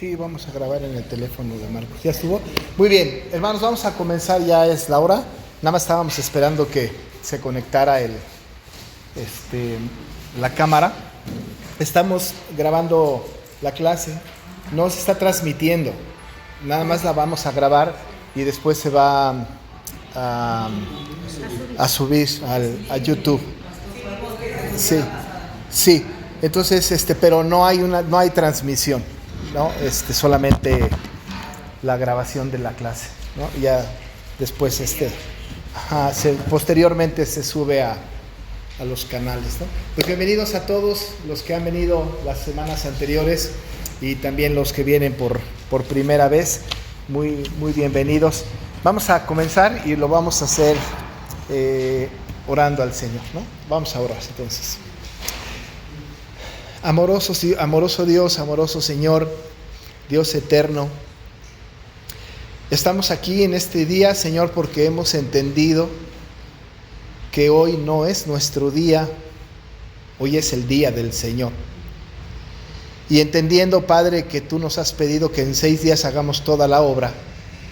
Sí, vamos a grabar en el teléfono de Marcos. ¿Ya estuvo? Muy bien, hermanos, vamos a comenzar, ya es la hora. Nada más estábamos esperando que se conectara la cámara. Estamos grabando la clase, no se está transmitiendo, nada más la vamos a grabar y después se va a subir a YouTube. Sí. Entonces, pero no hay transmisión, ¿no? Solamente la grabación de la clase, ¿no? Ya después posteriormente se sube a los canales, ¿no? Pues bienvenidos a todos los que han venido las semanas anteriores y también los que vienen por primera vez. Muy bienvenidos. Vamos a comenzar y lo vamos a hacer orando al Señor, ¿no? Vamos a orar entonces. Amoroso Dios, amoroso Señor, Dios eterno, estamos aquí en este día, Señor, porque hemos entendido que hoy no es nuestro día, hoy es el día del Señor. Y entendiendo, Padre, que tú nos has pedido que en 6 días hagamos toda la obra,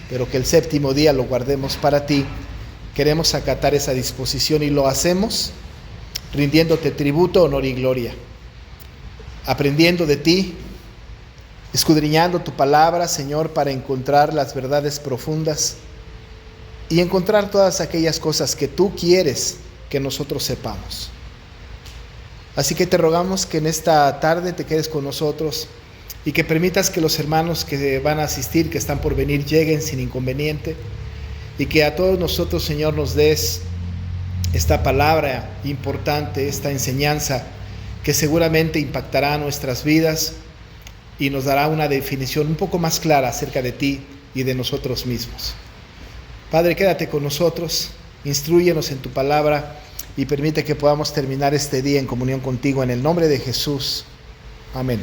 pero que el 7º día lo guardemos para ti, queremos acatar esa disposición y lo hacemos rindiéndote tributo, honor y gloria. Aprendiendo de ti, escudriñando tu palabra, Señor, para encontrar las verdades profundas y encontrar todas aquellas cosas que tú quieres que nosotros sepamos. Así que te rogamos que en esta tarde te quedes con nosotros y que permitas que los hermanos que van a asistir, que están por venir, lleguen sin inconveniente y que a todos nosotros, Señor, nos des esta palabra importante, esta enseñanza que seguramente impactará nuestras vidas y nos dará una definición un poco más clara acerca de ti y de nosotros mismos. Padre, quédate con nosotros, instrúyenos en tu palabra y permite que podamos terminar este día en comunión contigo, en el nombre de Jesús. Amén.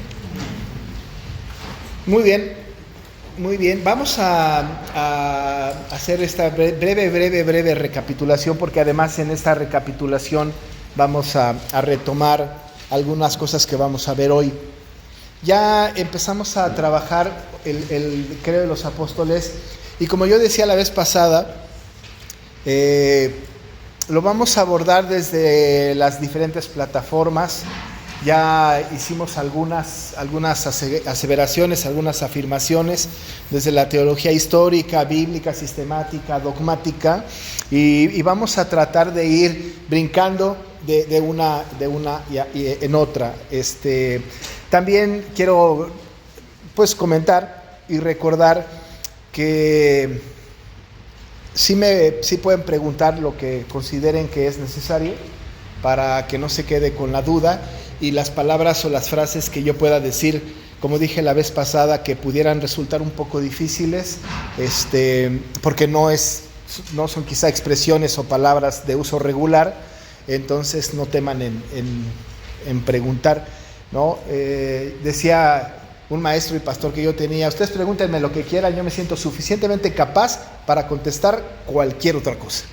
Muy bien. Vamos a hacer esta breve recapitulación, porque además en esta recapitulación vamos a retomar algunas cosas que vamos a ver hoy. Ya empezamos a trabajar el credo de los apóstoles y como yo decía la vez pasada, lo vamos a abordar desde las diferentes plataformas. Ya hicimos algunas aseveraciones, algunas afirmaciones desde la teología histórica, bíblica, sistemática, dogmática, y vamos a tratar de ir brincando de una en otra. También quiero comentar y recordar que sí pueden preguntar lo que consideren que es necesario para que no se quede con la duda, y las palabras o las frases que yo pueda decir, como dije la vez pasada, que pudieran resultar un poco difíciles, porque no son quizá expresiones o palabras de uso regular, entonces no teman en preguntar, ¿no? Decía un maestro y pastor que yo tenía: ustedes pregúntenme lo que quieran, yo me siento suficientemente capaz para contestar cualquier otra cosa.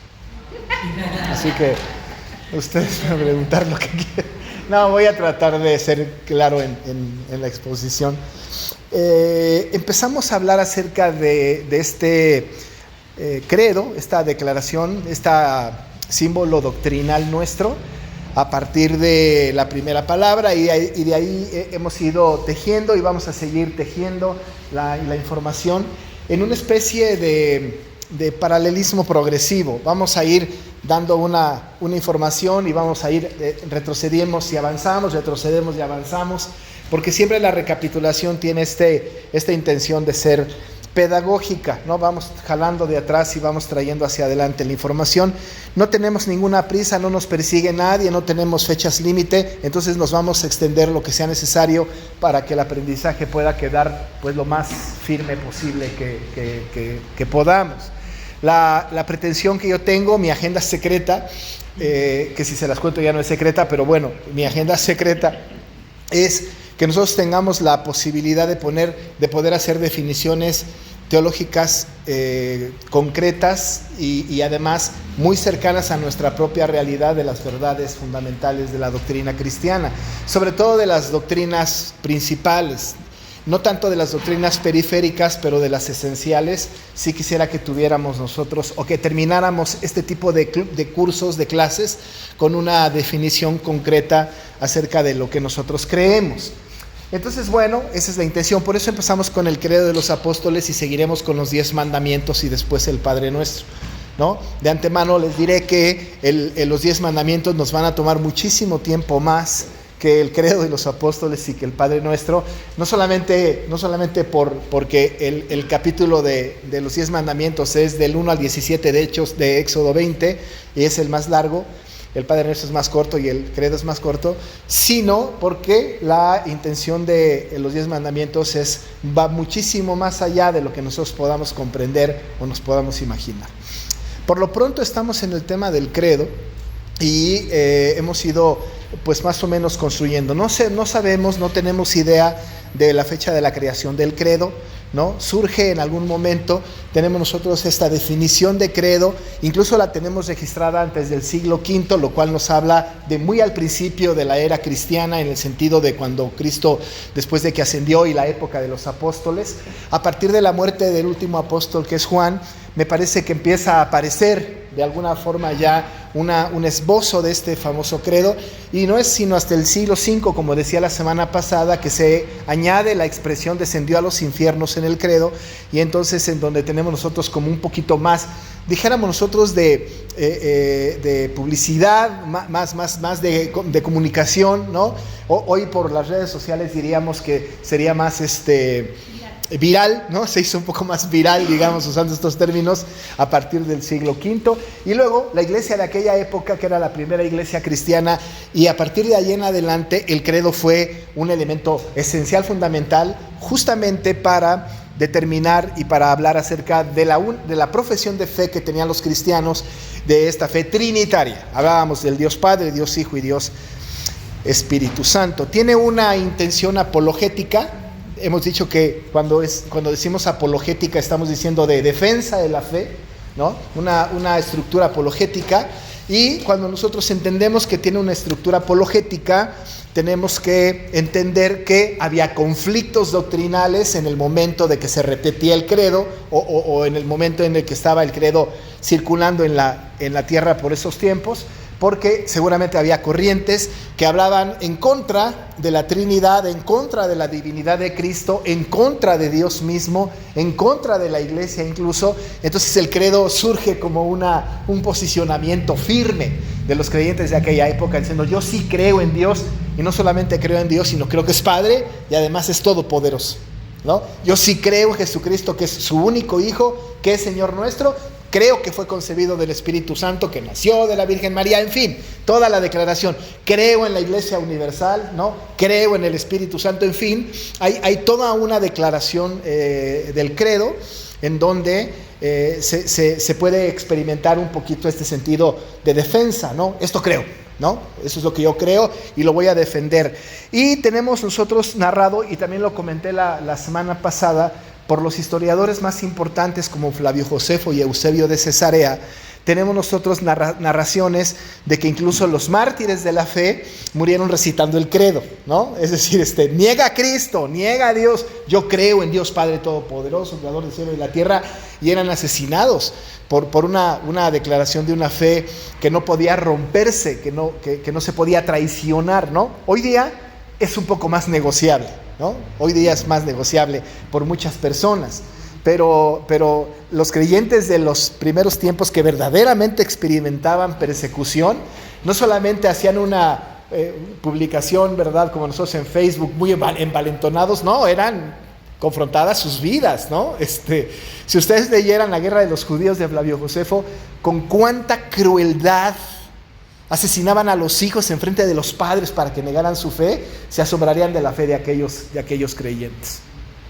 Así que ustedes van a preguntar lo que quieran. No, voy a tratar de ser claro en la exposición. Empezamos a hablar acerca de este credo, esta declaración, este símbolo doctrinal nuestro, a partir de la primera palabra, y de ahí hemos ido tejiendo y vamos a seguir tejiendo la información en una especie de paralelismo progresivo. Vamos a ir dando una información y vamos a ir retrocedemos y avanzamos, retrocedemos y avanzamos, porque siempre la recapitulación tiene esta intención de ser pedagógica, ¿no? Vamos jalando de atrás y vamos trayendo hacia adelante la información. No tenemos ninguna prisa, no nos persigue nadie, no tenemos fechas límite, entonces nos vamos a extender lo que sea necesario para que el aprendizaje pueda quedar lo más firme posible que podamos. La pretensión que yo tengo, mi agenda secreta, que si se las cuento ya no es secreta, pero bueno, mi agenda secreta es que nosotros tengamos la posibilidad de poder hacer definiciones teológicas concretas y además muy cercanas a nuestra propia realidad de las verdades fundamentales de la doctrina cristiana, sobre todo de las doctrinas principales. no tanto de las doctrinas periféricas, pero de las esenciales. Sí quisiera que tuviéramos nosotros, o que termináramos este tipo de cursos, de clases, con una definición concreta acerca de lo que nosotros creemos. Entonces, bueno, esa es la intención. Por eso empezamos con el credo de los apóstoles y seguiremos con los 10 mandamientos y después el Padre Nuestro, ¿no? De antemano les diré que los 10 mandamientos nos van a tomar muchísimo tiempo más que el credo de los apóstoles y que el Padre Nuestro, no solamente porque el capítulo de los 10 mandamientos es del 1 al 17 de Éxodo 20 y es el más largo, el Padre Nuestro es más corto y el credo es más corto, sino porque la intención de los 10 mandamientos va muchísimo más allá de lo que nosotros podamos comprender o nos podamos imaginar. Por lo pronto estamos en el tema del credo y hemos ido pues más o menos construyendo. No sabemos, no tenemos idea de la fecha de la creación del credo, ¿no? Surge en algún momento, tenemos nosotros esta definición de credo, incluso la tenemos registrada antes del siglo V, lo cual nos habla de muy al principio de la era cristiana, en el sentido de cuando Cristo, después de que ascendió, y la época de los apóstoles. A partir de la muerte del último apóstol, que es Juan, me parece que empieza a aparecer de alguna forma ya un esbozo de este famoso credo, y no es sino hasta el siglo V, como decía la semana pasada, que se añade la expresión descendió a los infiernos en el credo, y entonces en donde tenemos nosotros como un poquito más, dijéramos nosotros, de publicidad, más de comunicación, ¿no? Hoy por las redes sociales diríamos que sería más viral, ¿no? Se hizo un poco más viral, digamos, usando estos términos a partir del siglo V. Y luego la iglesia de aquella época, que era la primera iglesia cristiana, y a partir de ahí en adelante el credo fue un elemento esencial, fundamental, justamente para determinar y para hablar acerca de la profesión de fe que tenían los cristianos, de esta fe trinitaria. Hablábamos del Dios Padre, Dios Hijo y Dios Espíritu Santo. Tiene una intención apologética. Hemos dicho que cuando decimos apologética estamos diciendo de defensa de la fe, ¿no? Una estructura apologética, y cuando nosotros entendemos que tiene una estructura apologética, tenemos que entender que había conflictos doctrinales en el momento de que se repetía el credo o en el momento en el que estaba el credo circulando en la tierra por esos tiempos, porque seguramente había corrientes que hablaban en contra de la Trinidad, en contra de la divinidad de Cristo, en contra de Dios mismo, en contra de la iglesia incluso. Entonces el credo surge como un posicionamiento firme de los creyentes de aquella época, diciendo: yo sí creo en Dios, y no solamente creo en Dios, sino creo que es Padre y además es todopoderoso, ¿no? Yo sí creo en Jesucristo, que es su único Hijo, que es Señor nuestro. Creo que fue concebido del Espíritu Santo, que nació de la Virgen María, en fin, toda la declaración. Creo en la Iglesia Universal, ¿no? Creo en el Espíritu Santo, en fin. Hay toda una declaración del credo en donde se puede experimentar un poquito este sentido de defensa, ¿no? Esto creo, ¿no? Eso es lo que yo creo y lo voy a defender. Y tenemos nosotros narrado, y también lo comenté la semana pasada, por los historiadores más importantes como Flavio Josefo y Eusebio de Cesarea, tenemos nosotros narraciones de que incluso los mártires de la fe murieron recitando el credo, ¿no? Es decir, niega a Cristo, niega a Dios, yo creo en Dios Padre Todopoderoso, Creador del cielo y la tierra, y eran asesinados por una declaración de una fe que no podía romperse, que no se podía traicionar, ¿no? Hoy día es un poco más negociable, ¿no? Hoy día es más negociable por muchas personas, pero los creyentes de los primeros tiempos que verdaderamente experimentaban persecución, no solamente hacían una publicación, ¿verdad?, como nosotros en Facebook, muy envalentonados, no, eran confrontadas sus vidas, ¿no? Si ustedes leyeran La Guerra de los Judíos de Flavio Josefo, con cuánta crueldad asesinaban a los hijos en frente de los padres para que negaran su fe, se asombrarían de la fe de aquellos creyentes.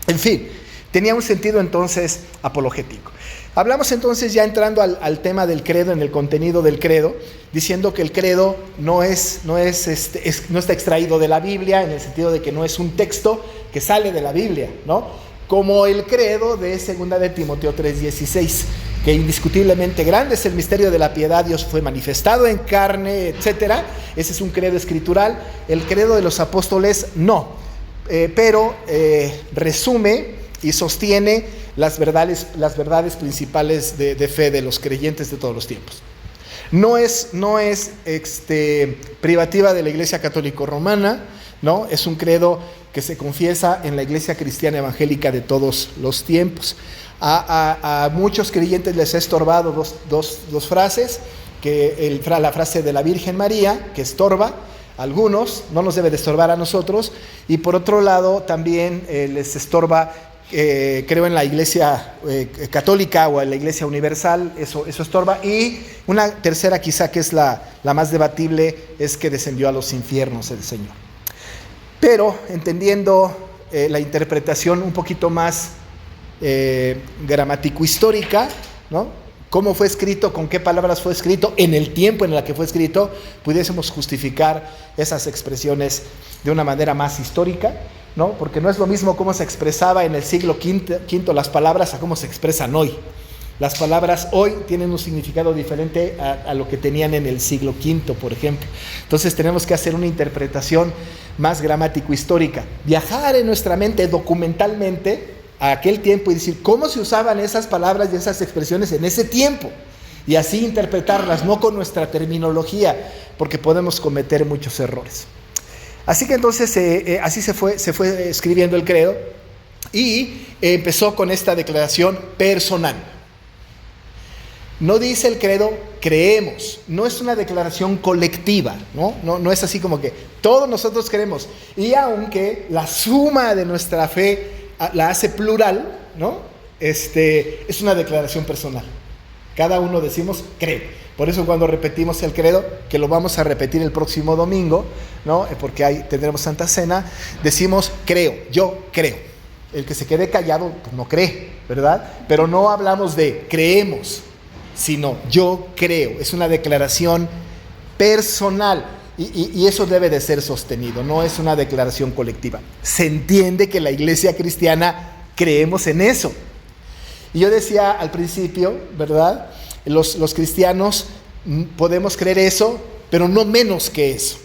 En fin, tenía un sentido entonces apologético. Hablamos entonces, ya entrando al tema del credo, en el contenido del credo, diciendo que el credo no está extraído de la Biblia, en el sentido de que no es un texto que sale de la Biblia, ¿no? Como el credo de 2 de Timoteo 3:16, que indiscutiblemente grande es el misterio de la piedad, Dios fue manifestado en carne, etcétera. Ese es un credo escritural. El credo de los apóstoles no. pero resume y sostiene las verdades principales de fe de los creyentes de todos los tiempos. No es privativa de la Iglesia Católica Romana, ¿no? Es un credo que se confiesa en la Iglesia Cristiana Evangélica de todos los tiempos. A muchos creyentes les ha estorbado dos frases, la frase de la Virgen María, que estorba a algunos, no nos debe de estorbar a nosotros, y por otro lado también les estorba, creo en la Iglesia Católica o en la Iglesia Universal, eso estorba, y una tercera quizá que es la más debatible, es que descendió a los infiernos el Señor. Pero entendiendo la interpretación un poquito más gramático-histórica, ¿no? Cómo fue escrito, con qué palabras fue escrito, en el tiempo en el que fue escrito, pudiésemos justificar esas expresiones de una manera más histórica, ¿no? Porque no es lo mismo cómo se expresaba en el siglo V las palabras a cómo se expresan hoy. Las palabras hoy tienen un significado diferente a lo que tenían en el siglo V, por ejemplo. Entonces tenemos que hacer una interpretación más gramático-histórica. Viajar en nuestra mente documentalmente a aquel tiempo y decir cómo se usaban esas palabras y esas expresiones en ese tiempo. Y así interpretarlas, no con nuestra terminología, porque podemos cometer muchos errores. Así que entonces así se fue escribiendo el credo y empezó con esta declaración personal. No dice el credo, creemos, no es una declaración colectiva, no es así como que todos nosotros creemos, y aunque la suma de nuestra fe la hace plural, ¿no? Es una declaración personal. Cada uno decimos cree. Por eso cuando repetimos el credo, que lo vamos a repetir el próximo domingo, ¿no? Porque ahí tendremos Santa Cena, decimos creo, yo creo. El que se quede callado pues no cree, ¿verdad? Pero no hablamos de creemos, sino yo creo. Es una declaración personal. Y eso debe de ser sostenido, no es una declaración colectiva. Se entiende que la Iglesia cristiana creemos en eso. Y yo decía al principio, ¿verdad? Los cristianos podemos creer eso, pero no menos que eso.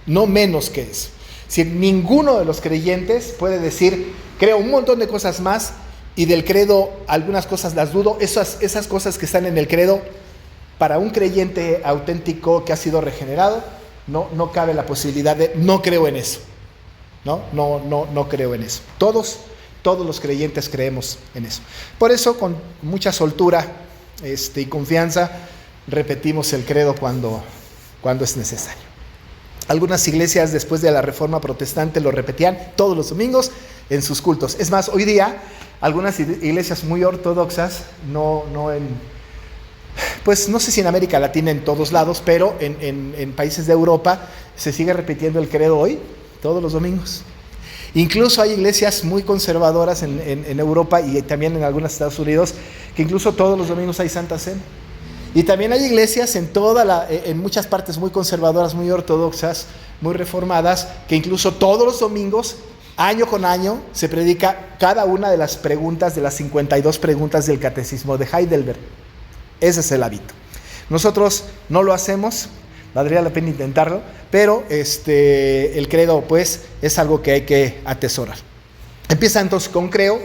No menos que eso. Si ninguno de los creyentes puede decir, creo un montón de cosas más, y del credo algunas cosas las dudo, esas cosas que están en el credo, para un creyente auténtico que ha sido regenerado, no cabe la posibilidad de no creo en eso. No creo en eso. Todos los creyentes creemos en eso. Por eso, con mucha soltura y confianza, repetimos el credo cuando es necesario. Algunas iglesias después de la Reforma Protestante lo repetían todos los domingos en sus cultos. Es más, hoy día algunas iglesias muy ortodoxas, pues no sé si en América Latina en todos lados, pero en países de Europa se sigue repitiendo el credo hoy, todos los domingos. Incluso hay iglesias muy conservadoras en Europa y también en algunos Estados Unidos, que incluso todos los domingos hay Santa Cena. Y también hay iglesias en muchas partes muy conservadoras, muy ortodoxas, muy reformadas, que incluso todos los domingos, año con año, se predica cada una de las preguntas, de las 52 preguntas del Catecismo de Heidelberg. Ese es el hábito. Nosotros no lo hacemos, valdría la pena intentarlo, pero el credo pues es algo que hay que atesorar. Empieza entonces con creo,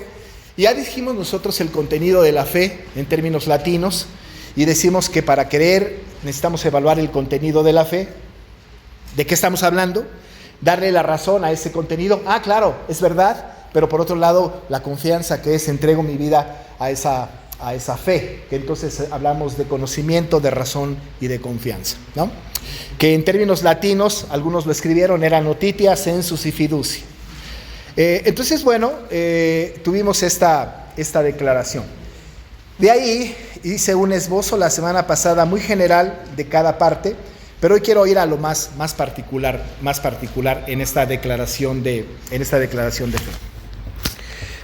y ya dijimos nosotros el contenido de la fe en términos latinos, y decimos que para creer necesitamos evaluar el contenido de la fe. ¿De qué estamos hablando? Darle la razón a ese contenido. Claro, es verdad, pero por otro lado la confianza, que es entrego mi vida a esa fe, que entonces hablamos de conocimiento, de razón y de confianza, ¿no? Que en términos latinos, algunos lo escribieron, era notitia, sensus y fiducia. Entonces, bueno, tuvimos esta declaración. De ahí hice un esbozo la semana pasada muy general de cada parte, pero hoy quiero ir a lo más particular en esta declaración de fe.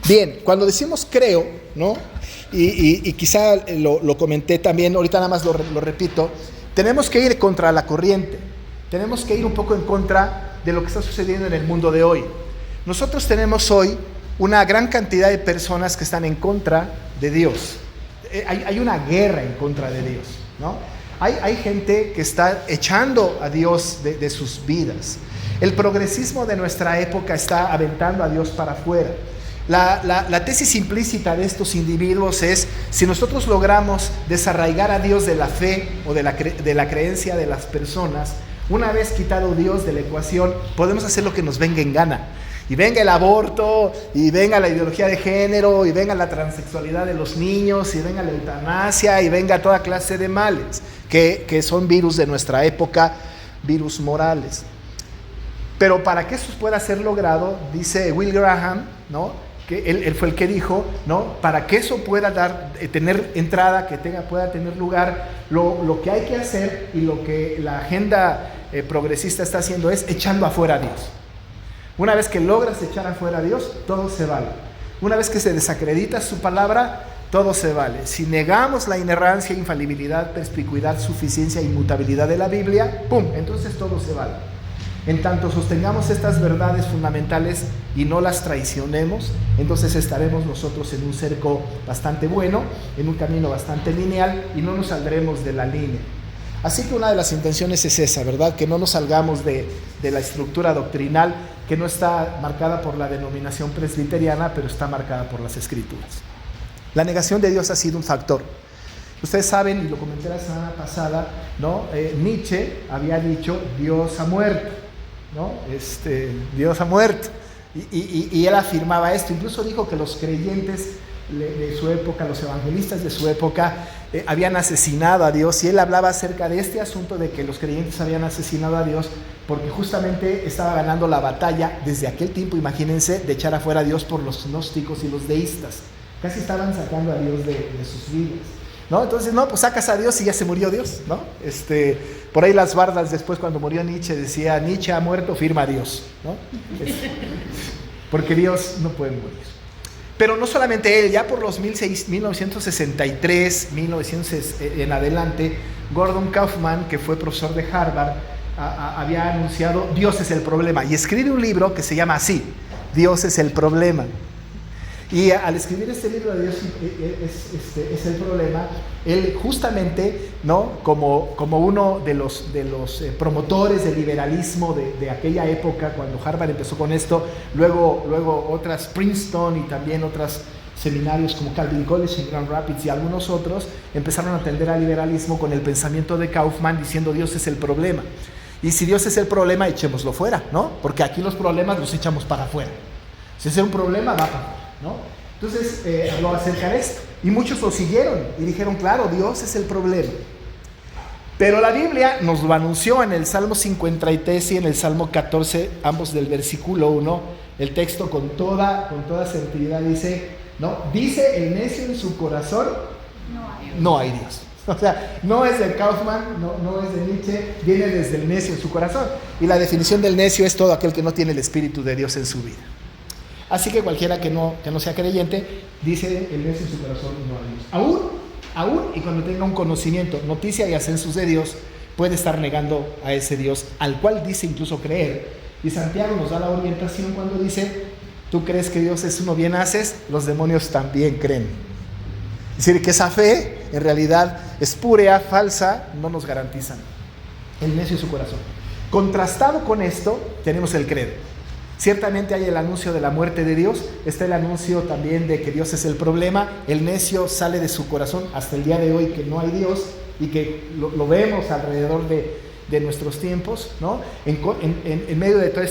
Bien, cuando decimos creo, ¿no? Y quizá lo comenté también, ahorita nada más lo repito, tenemos que ir contra la corriente, tenemos que ir un poco en contra de lo que está sucediendo en el mundo de hoy. Nosotros tenemos hoy una gran cantidad de personas que están en contra de Dios. Hay una guerra en contra de Dios, ¿no? Hay gente que está echando a Dios de sus vidas. El progresismo de nuestra época está aventando a Dios para afuera. La tesis implícita de estos individuos es: si nosotros logramos desarraigar a Dios de la fe o de la creencia de las personas, una vez quitado Dios de la ecuación, podemos hacer lo que nos venga en gana. Y venga el aborto, y venga la ideología de género, y venga la transexualidad de los niños, y venga la eutanasia, y venga toda clase de males, que son virus de nuestra época, virus morales. Pero para que eso pueda ser logrado, dice Will Graham, ¿no?, que él fue el que dijo, ¿no?, para que eso pueda tener entrada, pueda tener lugar, lo que hay que hacer y lo que la agenda progresista está haciendo es echando afuera a Dios. Una vez que logras echar afuera a Dios, todo se vale. Una vez que se desacredita su palabra, todo se vale. Si negamos la inerrancia, infalibilidad, perspicuidad, suficiencia e inmutabilidad de la Biblia, ¡pum!, entonces todo se vale. En tanto sostengamos estas verdades fundamentales y no las traicionemos, entonces estaremos nosotros en un cerco bastante bueno, en un camino bastante lineal, y no nos saldremos de la línea. Así que una de las intenciones es esa, ¿verdad? Que no nos salgamos de la estructura doctrinal, que no está marcada por la denominación presbiteriana, pero está marcada por las Escrituras. La negación de Dios ha sido un factor. Ustedes saben, y lo comenté la semana pasada, ¿no? Nietzsche había dicho: Dios ha muerto, ¿no? Dios ha muerto. Y él afirmaba esto. Incluso dijo que los creyentes de su época, los evangelistas de su época, habían asesinado a Dios, y él hablaba acerca de este asunto de que los creyentes habían asesinado a Dios porque justamente estaba ganando la batalla desde aquel tiempo, imagínense, de echar afuera a Dios por los gnósticos y los deístas. Casi estaban sacando a Dios de sus vidas, ¿no? Entonces, no, pues sacas a Dios y ya se murió Dios, ¿no? Por ahí las bardas después, cuando murió Nietzsche, decía: Nietzsche ha muerto, firma a Dios, ¿no? Porque Dios no puede morir. Pero no solamente él, ya por los 1963, 1900 en adelante, Gordon Kaufman, que fue profesor de Harvard, había anunciado: Dios es el problema, y escribe un libro que se llama así, Dios es el problema. Y al escribir este libro de Dios es el problema, él justamente, ¿no?, como uno de los promotores del liberalismo de aquella época, cuando Harvard empezó con esto, luego otras, Princeton, y también otros seminarios como Calvin College en Grand Rapids y algunos otros, empezaron a atender al liberalismo con el pensamiento de Kaufman, diciendo: Dios es el problema. Y si Dios es el problema, echémoslo fuera, ¿no? Porque aquí los problemas los echamos para afuera. Si es un problema, va para afuera, ¿no? Entonces habló acerca de esto, y muchos lo siguieron y dijeron: claro, Dios es el problema. Pero la Biblia nos lo anunció en el Salmo 53 y en el Salmo 14, ambos del versículo 1. El texto con toda certidumbre dice, ¿no?, dice el necio en su corazón: no hay Dios. O sea, no es de Kaufman, no es de Nietzsche, viene desde el necio en su corazón. Y la definición del necio es todo aquel que no tiene el Espíritu de Dios en su vida. Así que cualquiera que no sea creyente, dice el necio en su corazón: no hay Dios. Aún y cuando tenga un conocimiento, noticia y ascensos de Dios, puede estar negando a ese Dios al cual dice incluso creer. Y Santiago nos da la orientación cuando dice: tú crees que Dios es uno, bien haces, los demonios también creen. Es decir, que esa fe en realidad espúrea, falsa, no nos garantizan el necio en su corazón. Contrastado con esto, tenemos el credo. Ciertamente hay el anuncio de la muerte de Dios, está el anuncio también de que Dios es el problema. El necio sale de su corazón hasta el día de hoy, que no hay Dios, y que lo vemos alrededor de nuestros tiempos, ¿no? En medio de toda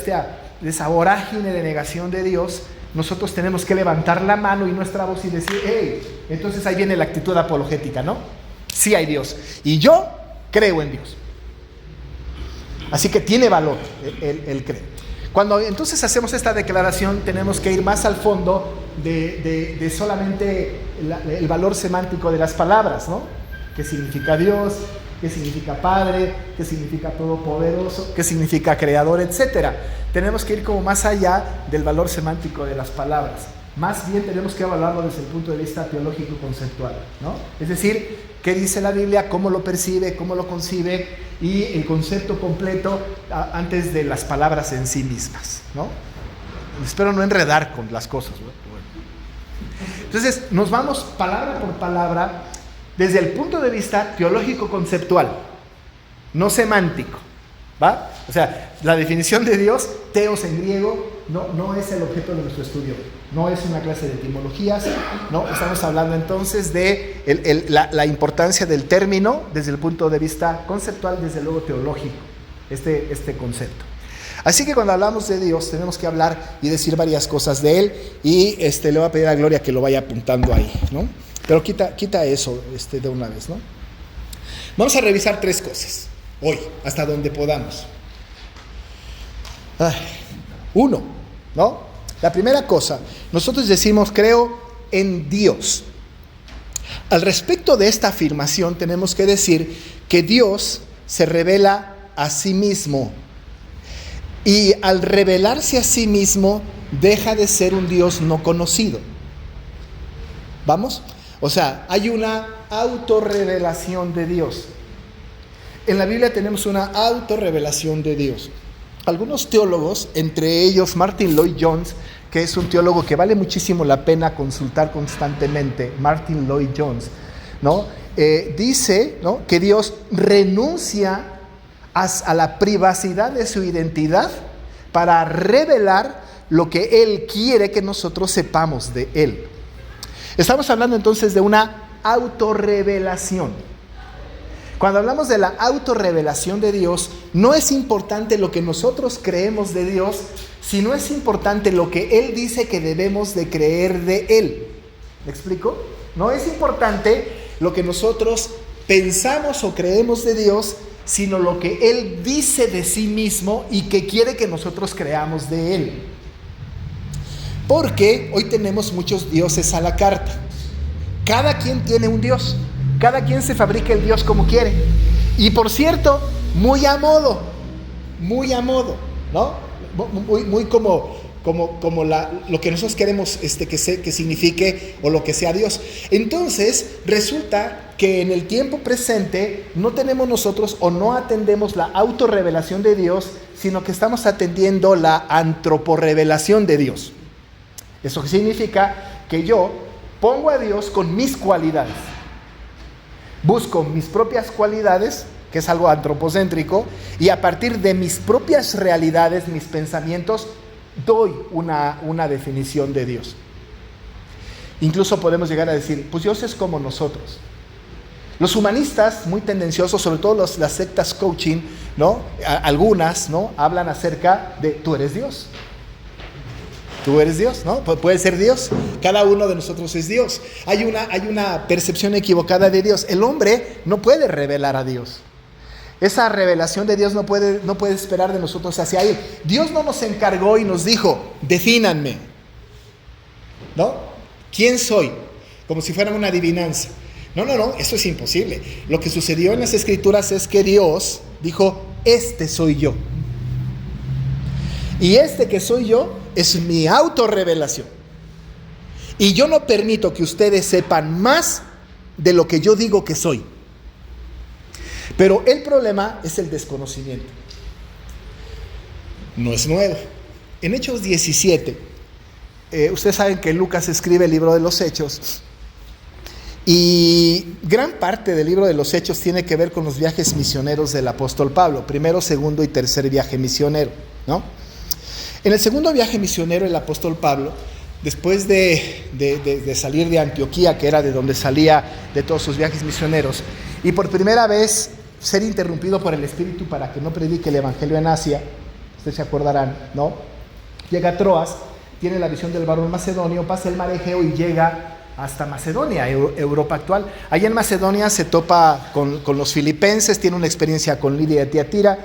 esa vorágine de negación de Dios, nosotros tenemos que levantar la mano y nuestra voz y decir: hey, entonces ahí viene la actitud apologética, ¿no? Sí hay Dios, y yo creo en Dios. Así que tiene valor el creer. Cuando entonces hacemos esta declaración, tenemos que ir más al fondo de solamente el valor semántico de las palabras, ¿no? ¿Qué significa Dios? ¿Qué significa Padre? ¿Qué significa Todopoderoso? ¿Qué significa Creador? Etcétera. Tenemos que ir como más allá del valor semántico de las palabras. Más bien tenemos que evaluarlo desde el punto de vista teológico conceptual, ¿no? Es decir, ¿qué dice la Biblia? ¿Cómo lo percibe? ¿Cómo lo concibe? Y el concepto completo antes de las palabras en sí mismas, ¿no? Espero no enredar con las cosas, ¿no? Bueno. Entonces, nos vamos palabra por palabra desde el punto de vista teológico conceptual, no semántico, ¿va? O sea, la definición de Dios, teos en griego, no es el objeto de nuestro estudio. No es una clase de etimologías, no, estamos hablando entonces de la importancia del término desde el punto de vista conceptual, desde luego teológico, este concepto. Así que cuando hablamos de Dios tenemos que hablar y decir varias cosas de Él, y le voy a pedir a Gloria que lo vaya apuntando ahí, ¿no? Pero quita eso de una vez, ¿no? Vamos a revisar 3 cosas hoy, hasta donde podamos. 1, ¿no? La primera cosa, nosotros decimos creo en Dios. Al respecto de esta afirmación tenemos que decir que Dios se revela a sí mismo. Y al revelarse a sí mismo, deja de ser un Dios no conocido. ¿Vamos? O sea, hay una autorrevelación de Dios. En la Biblia tenemos una autorrevelación de Dios. Algunos teólogos, entre ellos Martyn Lloyd-Jones, que es un teólogo que vale muchísimo la pena consultar constantemente, Martyn Lloyd-Jones, ¿no? Dice, ¿no?, que Dios renuncia a la privacidad de su identidad para revelar lo que Él quiere que nosotros sepamos de Él. Estamos hablando entonces de una autorrevelación. Cuando hablamos de la autorrevelación de Dios, no es importante lo que nosotros creemos de Dios, sino es importante lo que Él dice que debemos de creer de Él. ¿Me explico? No es importante lo que nosotros pensamos o creemos de Dios, sino lo que Él dice de sí mismo y que quiere que nosotros creamos de Él. Porque hoy tenemos muchos dioses a la carta. Cada quien tiene un Dios. Cada quien se fabrica el Dios como quiere. Y por cierto, muy a modo, ¿no? Muy como lo que nosotros queremos que signifique o lo que sea Dios. Entonces, resulta que en el tiempo presente no tenemos nosotros o no atendemos la autorrevelación de Dios, sino que estamos atendiendo la antroporrevelación de Dios. Eso significa que yo pongo a Dios con mis cualidades. Busco mis propias cualidades, que es algo antropocéntrico, y a partir de mis propias realidades, mis pensamientos, doy una definición de Dios. Incluso podemos llegar a decir, pues Dios es como nosotros. Los humanistas, muy tendenciosos, sobre todo las sectas coaching, ¿no? Algunas, ¿no?, hablan acerca de tú eres Dios. Tú eres Dios, ¿no? Puede ser Dios. Cada uno de nosotros es Dios. Hay una percepción equivocada de Dios. El hombre no puede revelar a Dios. Esa revelación de Dios no puede esperar de nosotros hacia Él. Dios no nos encargó y nos dijo, defínanme, ¿no? ¿Quién soy? Como si fuera una adivinanza. No, eso es imposible. Lo que sucedió en las Escrituras es que Dios dijo, este soy yo. Y este que soy yo es mi autorrevelación. Y yo no permito que ustedes sepan más de lo que yo digo que soy. Pero el problema es el desconocimiento. No es nuevo. En Hechos 17, ustedes saben que Lucas escribe el libro de los Hechos. Y gran parte del libro de los Hechos tiene que ver con los viajes misioneros del apóstol Pablo. Primero, segundo y tercer viaje misionero, ¿no? En el segundo viaje misionero, el apóstol Pablo, después de salir de Antioquía, que era de donde salía de todos sus viajes misioneros, y por primera vez ser interrumpido por el Espíritu para que no predique el Evangelio en Asia, ustedes se acordarán, ¿no? Llega a Troas, tiene la visión del varón macedonio, pasa el mar Egeo y llega hasta Macedonia, Europa actual. Allá en Macedonia se topa con los filipenses, tiene una experiencia con Lidia de Tiatira,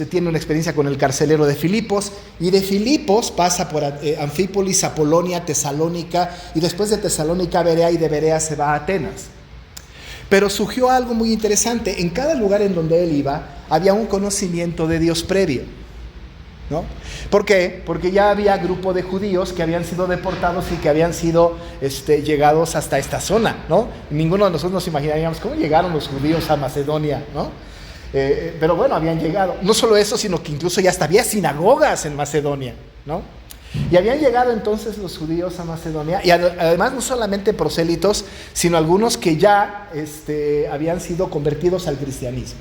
tiene una experiencia con el carcelero de Filipos, y de Filipos pasa por Anfípolis, Apolonia, Tesalónica, y después de Tesalónica a Berea, y de Berea se va a Atenas. Pero surgió algo muy interesante. En cada lugar en donde él iba había un conocimiento de Dios previo, ¿no? ¿Por qué? Porque ya había grupo de judíos que habían sido deportados y que habían sido llegados hasta esta zona, ¿no? Ninguno de nosotros nos imaginaríamos cómo llegaron los judíos a Macedonia, ¿no? Pero bueno, habían llegado. No solo eso, sino que incluso ya hasta había sinagogas en Macedonia, ¿no? Y habían llegado entonces los judíos a Macedonia, y además no solamente prosélitos, sino algunos que ya habían sido convertidos al cristianismo.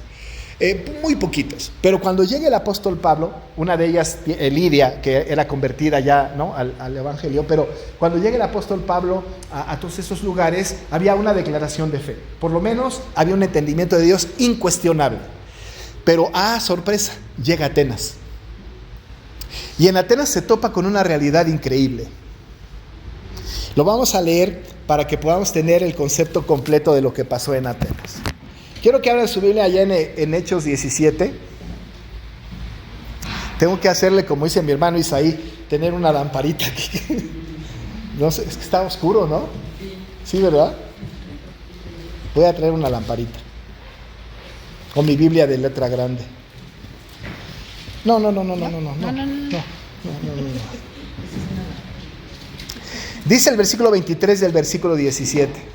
Muy poquitos. Pero cuando llega el apóstol Pablo, una de ellas, Lidia, que era convertida ya, ¿no?, al evangelio, pero cuando llega el apóstol Pablo a todos esos lugares, había una declaración de fe. Por lo menos había un entendimiento de Dios incuestionable. Pero, sorpresa, llega a Atenas. Y en Atenas se topa con una realidad increíble. Lo vamos a leer para que podamos tener el concepto completo de lo que pasó en Atenas. Quiero que abran su Biblia allá en Hechos 17. Tengo que hacerle, como dice mi hermano Isaí, tener una lamparita aquí. No sé, es que está oscuro, ¿no? Sí, ¿verdad? Voy a traer una lamparita. O mi Biblia de letra grande. No. Dice el versículo 23 del versículo 17.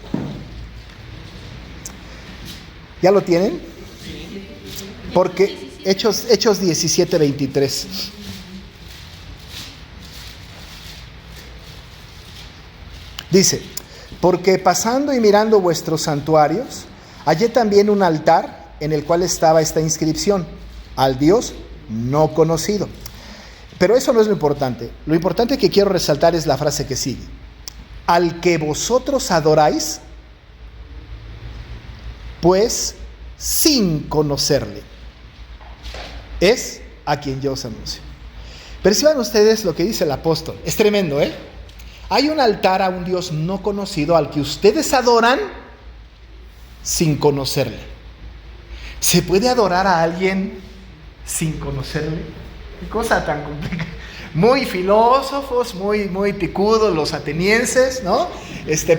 ¿Ya lo tienen? Porque Hechos 17, 23. Dice: porque pasando y mirando vuestros santuarios, hallé también un altar en el cual estaba esta inscripción: al Dios no conocido. Pero eso no es lo importante. Lo importante que quiero resaltar es la frase que sigue: al que vosotros adoráis, pues sin conocerle, es a quien yo os anuncio. Perciban ustedes lo que dice el apóstol. Es tremendo, ¿eh? Hay un altar a un Dios no conocido al que ustedes adoran sin conocerle. ¿Se puede adorar a alguien sin conocerle? Qué cosa tan complicada. Muy filósofos, muy picudos los atenienses, ¿no?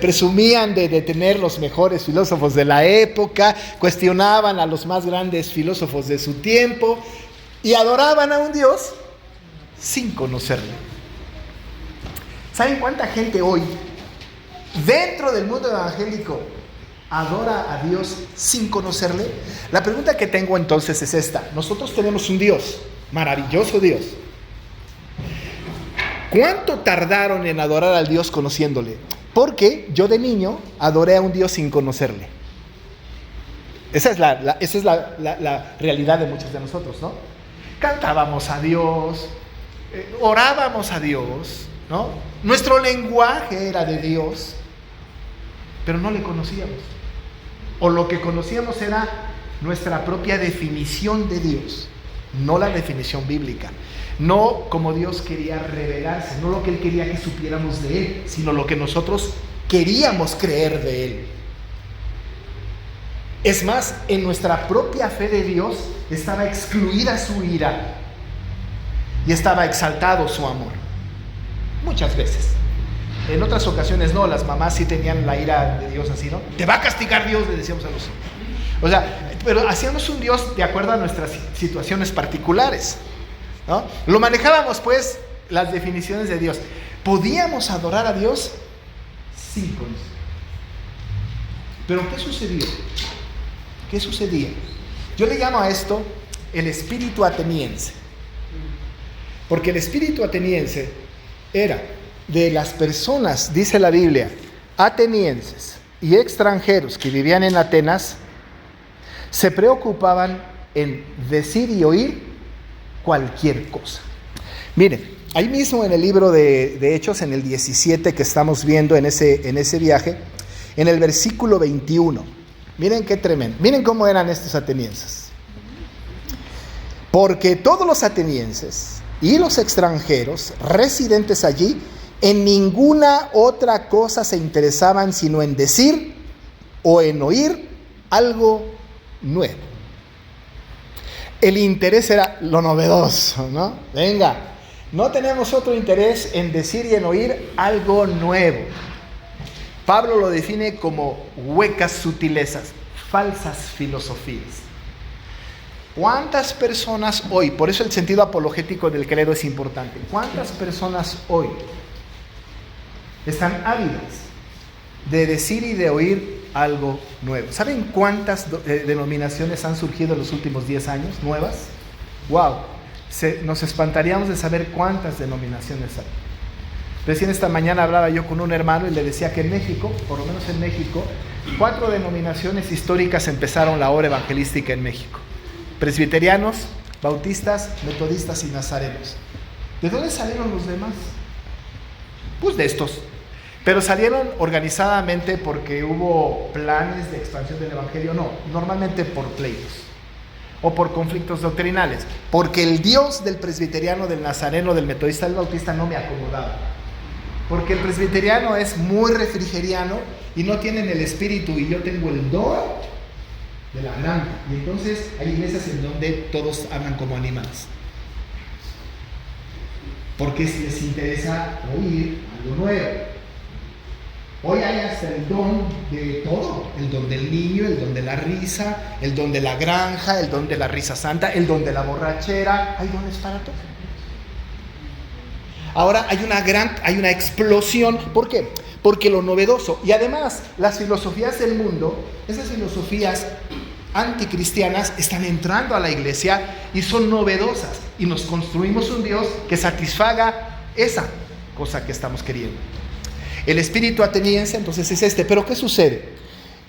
Presumían de tener los mejores filósofos de la época, cuestionaban a los más grandes filósofos de su tiempo y adoraban a un Dios sin conocerle. ¿Saben cuánta gente hoy, dentro del mundo evangélico, adora a Dios sin conocerle? La pregunta que tengo entonces es esta: nosotros tenemos un Dios, maravilloso Dios. ¿Cuánto tardaron en adorar al Dios conociéndole? Porque yo de niño adoré a un Dios sin conocerle. Esa es la realidad de muchos de nosotros, ¿no? Cantábamos a Dios, orábamos a Dios, ¿no? Nuestro lenguaje era de Dios, pero no le conocíamos. O lo que conocíamos era nuestra propia definición de Dios, no la definición bíblica. No como Dios quería revelarse, no lo que Él quería que supiéramos de Él, sino lo que nosotros queríamos creer de Él. Es más, en nuestra propia fe de Dios estaba excluida su ira y estaba exaltado su amor. Muchas veces. En otras ocasiones no, las mamás sí tenían la ira de Dios así, ¿no? Te va a castigar Dios, le decíamos a los hijos. O sea, pero hacíamos un Dios de acuerdo a nuestras situaciones particulares, ¿no? Lo manejábamos, pues, las definiciones de Dios. Podíamos adorar a Dios sin conocer. Pero ¿qué sucedió? ¿Qué sucedía? Yo le llamo a esto el espíritu ateniense. Porque el espíritu ateniense era de las personas, dice la Biblia, atenienses y extranjeros que vivían en Atenas, se preocupaban en decir y oír cualquier cosa. Miren, ahí mismo en el libro de Hechos, en el 17 que estamos viendo en ese viaje, en el versículo 21, miren qué tremendo, miren cómo eran estos atenienses. Porque todos los atenienses y los extranjeros residentes allí en ninguna otra cosa se interesaban sino en decir o en oír algo nuevo. El interés era lo novedoso, ¿no? Venga, no tenemos otro interés en decir y en oír algo nuevo. Pablo lo define como huecas sutilezas, falsas filosofías. ¿Cuántas personas hoy, por eso el sentido apologético del credo es importante, cuántas personas hoy están ávidas de decir y de oír algo nuevo? ¿Saben cuántas denominaciones han surgido en los últimos 10 años nuevas? ¡Wow! Nos espantaríamos de saber cuántas denominaciones hay. Recién esta mañana hablaba yo con un hermano y le decía que en México, por lo menos en México, 4 denominaciones históricas empezaron la obra evangelística en México. presbiterianos, bautistas, metodistas y nazarenos. ¿De dónde salieron los demás? Pues de estos. Pero salieron organizadamente porque hubo planes de expansión del evangelio, no, normalmente por pleitos o por conflictos doctrinales, porque el Dios del presbiteriano, del nazareno, del metodista, del bautista no me acomodaba. Porque el presbiteriano es muy refrigeriano y no tienen el espíritu, y yo tengo el don de la granja. Y entonces hay iglesias en donde todos hablan como animales. Porque les interesa oír algo nuevo. Hoy hay hasta el don de todo, el don del niño, el don de la risa, el don de la granja, el don de la risa santa, el don de la borrachera. Hay dones para todo. Ahora hay una explosión. ¿Por qué? Porque lo novedoso, y además las filosofías del mundo, esas filosofías anticristianas están entrando a la iglesia y son novedosas, y nos construimos un Dios que satisfaga esa cosa que estamos queriendo. El espíritu ateniense entonces es este. Pero ¿qué sucede?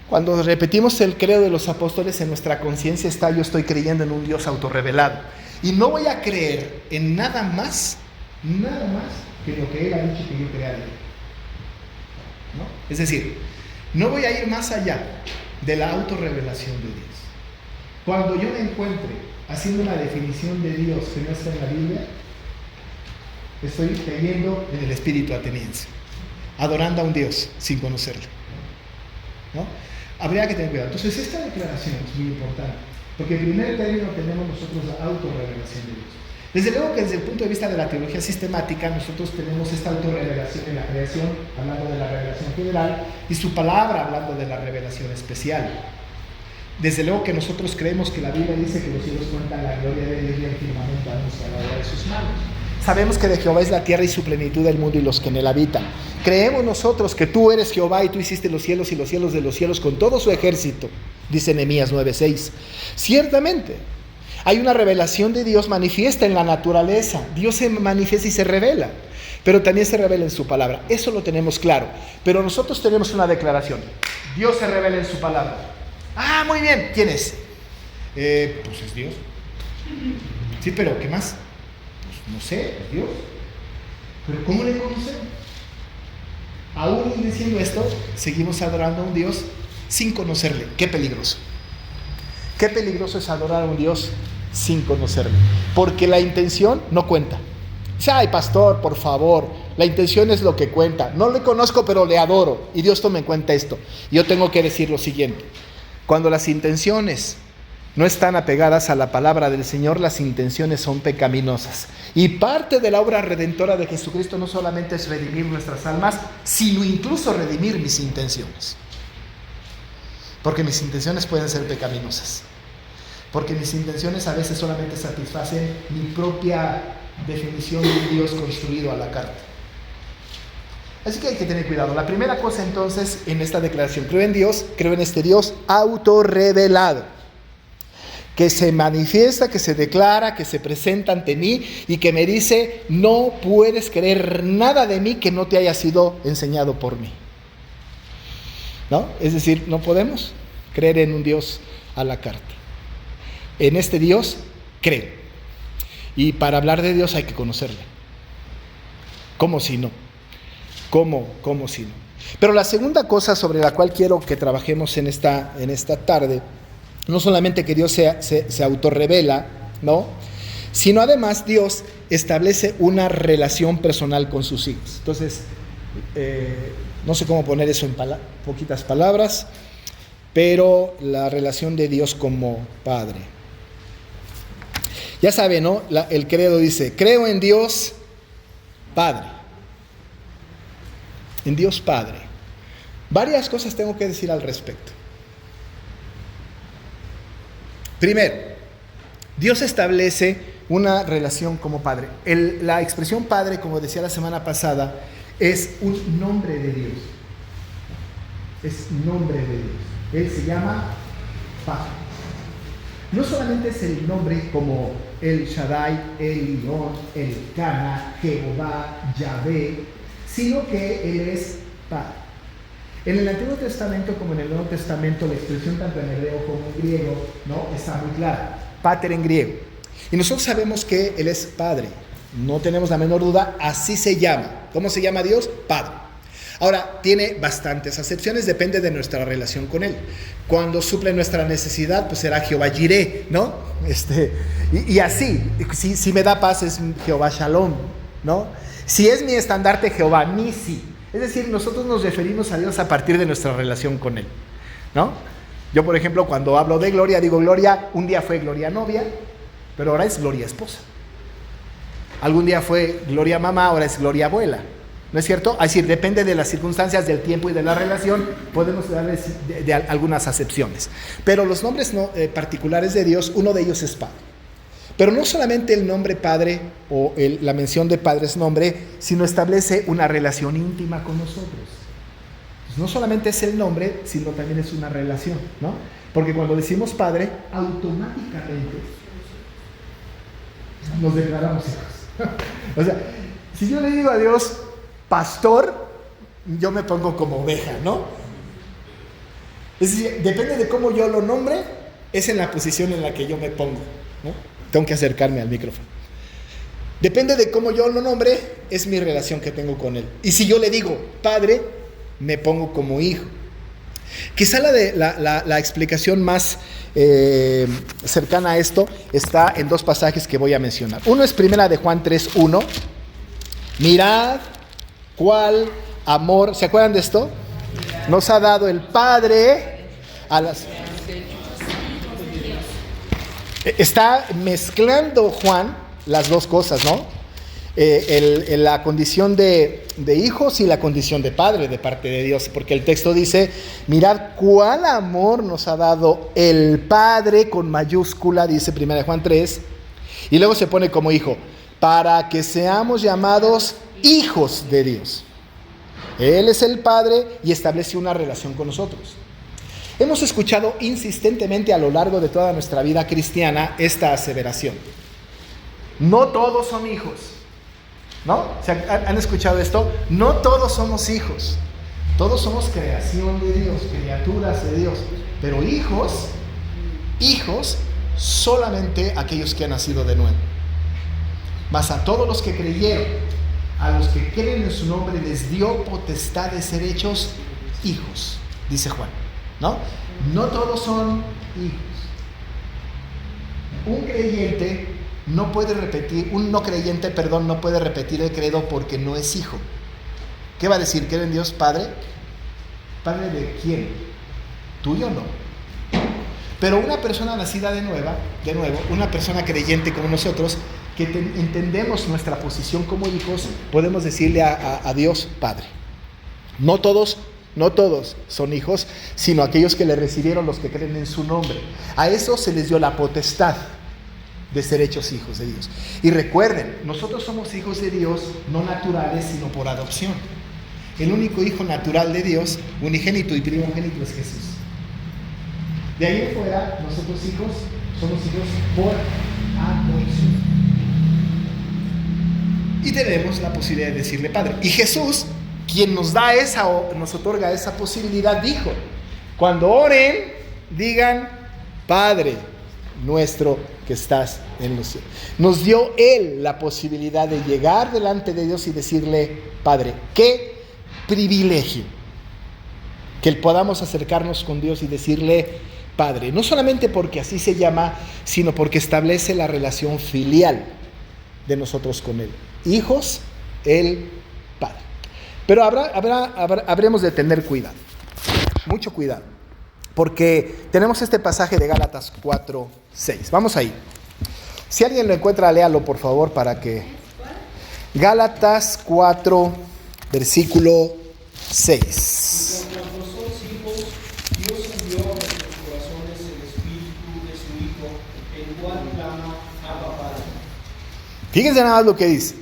Cuando repetimos el credo de los apóstoles, en nuestra conciencia está: yo estoy creyendo en un Dios autorrevelado, y no voy a creer en nada más que lo que Él ha dicho que yo crearé, ¿no? Es decir, no voy a ir más allá de la autorrevelación de Dios. Cuando yo me encuentre haciendo una definición de Dios que no está en la Biblia, estoy creyendo en el espíritu ateniense, adorando a un Dios sin conocerle, ¿no? Habría que tener cuidado. Entonces esta declaración es muy importante, porque en primer término tenemos nosotros la autorrevelación de Dios. Desde luego que desde el punto de vista de la teología sistemática, nosotros tenemos esta autorrevelación en la creación, hablando de la revelación general, y su palabra hablando de la revelación especial. Desde luego que nosotros creemos que la Biblia dice que los cielos cuentan la gloria de Dios y el firmamento anuncia la obra de sus manos. Sabemos que de Jehová es la tierra y su plenitud del mundo y los que en él habitan. Creemos nosotros que tú eres Jehová y tú hiciste los cielos y los cielos de los cielos con todo su ejército, dice Nehemías 9:6. Ciertamente, hay una revelación de Dios manifiesta en la naturaleza. Dios se manifiesta y se revela, pero también se revela en su palabra. Eso lo tenemos claro. Pero nosotros tenemos una declaración: Dios se revela en su palabra. Ah, muy bien. ¿Quién es? Pues es Dios. Sí, pero ¿qué más? Pues no sé, es Dios. Pero ¿cómo le conocemos? Aún diciendo esto, seguimos adorando a un Dios sin conocerle. Qué peligroso. Qué peligroso es adorar a un Dios sin conocerle, porque la intención no cuenta. Ay, pastor, por favor, la intención es lo que cuenta. No le conozco, pero le adoro, y Dios toma en cuenta esto. Yo tengo que decir lo siguiente: cuando las intenciones no están apegadas a la palabra del Señor, las intenciones son pecaminosas. Y parte de la obra redentora de Jesucristo no solamente es redimir nuestras almas, sino incluso redimir mis intenciones. Porque mis intenciones pueden ser pecaminosas. Porque mis intenciones a veces solamente satisfacen mi propia definición de un Dios construido a la carta. Así que hay que tener cuidado. La primera cosa entonces en esta declaración: creo en Dios, creo en este Dios autorrevelado, que se manifiesta, que se declara, que se presenta ante mí y que me dice: no puedes creer nada de mí que no te haya sido enseñado por mí, ¿no? Es decir, no podemos creer en un Dios a la carta. En este Dios creo. Y para hablar de Dios hay que conocerle. ¿Cómo si no? ¿Cómo si no? Pero la segunda cosa sobre la cual quiero que trabajemos en esta tarde, no solamente que Dios se autorrevela, ¿no? Sino además Dios establece una relación personal con sus hijos. Entonces, no sé cómo poner eso en poquitas palabras, pero la relación de Dios como Padre. Ya saben, ¿no? El credo dice: creo en Dios Padre. En Dios Padre. Varias cosas tengo que decir al respecto. Primero, Dios establece una relación como Padre. La expresión Padre, como decía la semana pasada, es un nombre de Dios. Es nombre de Dios. Él se llama Padre. No solamente es el nombre como El Shaddai, El Elyon, El Cana, Jehová, Yahvé, sino que Él es Padre. En el Antiguo Testamento como en el Nuevo Testamento, la expresión tanto en hebreo como en griego, ¿no?, está muy clara. pater en griego. Y nosotros sabemos que Él es Padre. No tenemos la menor duda, así se llama. ¿Cómo se llama Dios? Padre. Ahora, tiene bastantes acepciones, depende de nuestra relación con Él. Cuando suple nuestra necesidad, pues será Jehová Jireh, ¿no? Y así, si me da paz es Jehová Shalom, ¿no? Si es mi estandarte, Jehová Nisi. Es decir, nosotros nos referimos a Dios a partir de nuestra relación con Él, ¿no? Yo, por ejemplo, cuando hablo de Gloria, digo Gloria, un día fue Gloria novia, pero ahora es Gloria esposa. Algún día fue Gloria mamá, ahora es Gloria abuela. ¿No es cierto? Es decir, depende de las circunstancias, del tiempo y de la relación, podemos darles de algunas acepciones. Pero los nombres particulares de Dios, uno de ellos es Padre. Pero no solamente el nombre Padre o la mención de Padre es nombre, sino establece una relación íntima con nosotros. Pues no solamente es el nombre, sino también es una relación, ¿no? Porque cuando decimos Padre, automáticamente nos declaramos hijos. O sea, si yo le digo a Dios pastor, yo me pongo como oveja, ¿no? Es decir, depende de cómo yo lo nombre, es en la posición en la que yo me pongo, ¿no? Tengo que acercarme al micrófono. Depende de cómo yo lo nombre, es mi relación que tengo con Él. Y si yo le digo Padre, me pongo como hijo. Quizá la explicación más cercana a esto está en dos pasajes que voy a mencionar. Uno es primera de Juan 3:1. Mirad cuál amor, ¿se acuerdan de esto? Nos ha dado el Padre a las... Está mezclando Juan las dos cosas, ¿no? La condición de hijos y la condición de padre de parte de Dios, porque el texto dice, mirad cuál amor nos ha dado el Padre con mayúscula, dice 1 Juan 3, y luego se pone como hijo, para que seamos llamados hijos de Dios. Él es el Padre y establece una relación con nosotros. Hemos escuchado insistentemente a lo largo de toda nuestra vida cristiana esta aseveración. No todos son hijos, ¿no? ¿Han escuchado esto? No todos somos hijos. Todos somos creación de Dios, criaturas de Dios. Pero hijos solamente aquellos que han nacido de nuevo. Mas a todos los que creyeron, a los que creen en su nombre, les dio potestad de ser hechos hijos, dice Juan, ¿no? No todos son hijos. Un no creyente, no puede repetir el credo porque no es hijo. ¿Qué va a decir? ¿Cree en Dios Padre? ¿Padre de quién? ¿Tuyo no? Pero una persona nacida de nuevo, una persona creyente como nosotros, que entendemos nuestra posición como hijos, podemos decirle a Dios Padre. No todos son hijos, sino aquellos que le recibieron, los que creen en su nombre. A eso se les dio la potestad de ser hechos hijos de Dios. Y recuerden, nosotros somos hijos de Dios, no naturales, sino por adopción. El único hijo natural de Dios, unigénito y primogénito, es Jesús. De ahí en fuera, nosotros somos hijos por adopción. Y tenemos la posibilidad de decirle Padre. Y Jesús, quien nos otorga esa posibilidad, dijo, cuando oren, digan, Padre nuestro que estás en los cielos. Nos dio Él la posibilidad de llegar delante de Dios y decirle, Padre. ¡Qué privilegio! Que podamos acercarnos con Dios y decirle, Padre. No solamente porque así se llama, sino porque establece la relación filial de nosotros con Él. Hijos, el Padre. Pero habremos de tener cuidado, mucho cuidado, porque tenemos este pasaje de Gálatas 4:6. Vamos ahí. Si alguien lo encuentra, léalo por favor para que... Gálatas 4, versículo 6. Fíjense nada más lo que dice.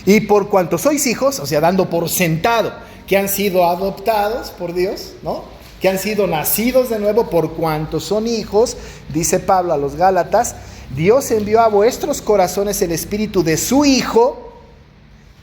Y por cuanto sois hijos, o sea, dando por sentado que han sido adoptados por Dios, ¿no? Que han sido nacidos de nuevo, por cuanto son hijos, dice Pablo a los Gálatas, Dios envió a vuestros corazones el espíritu de su Hijo,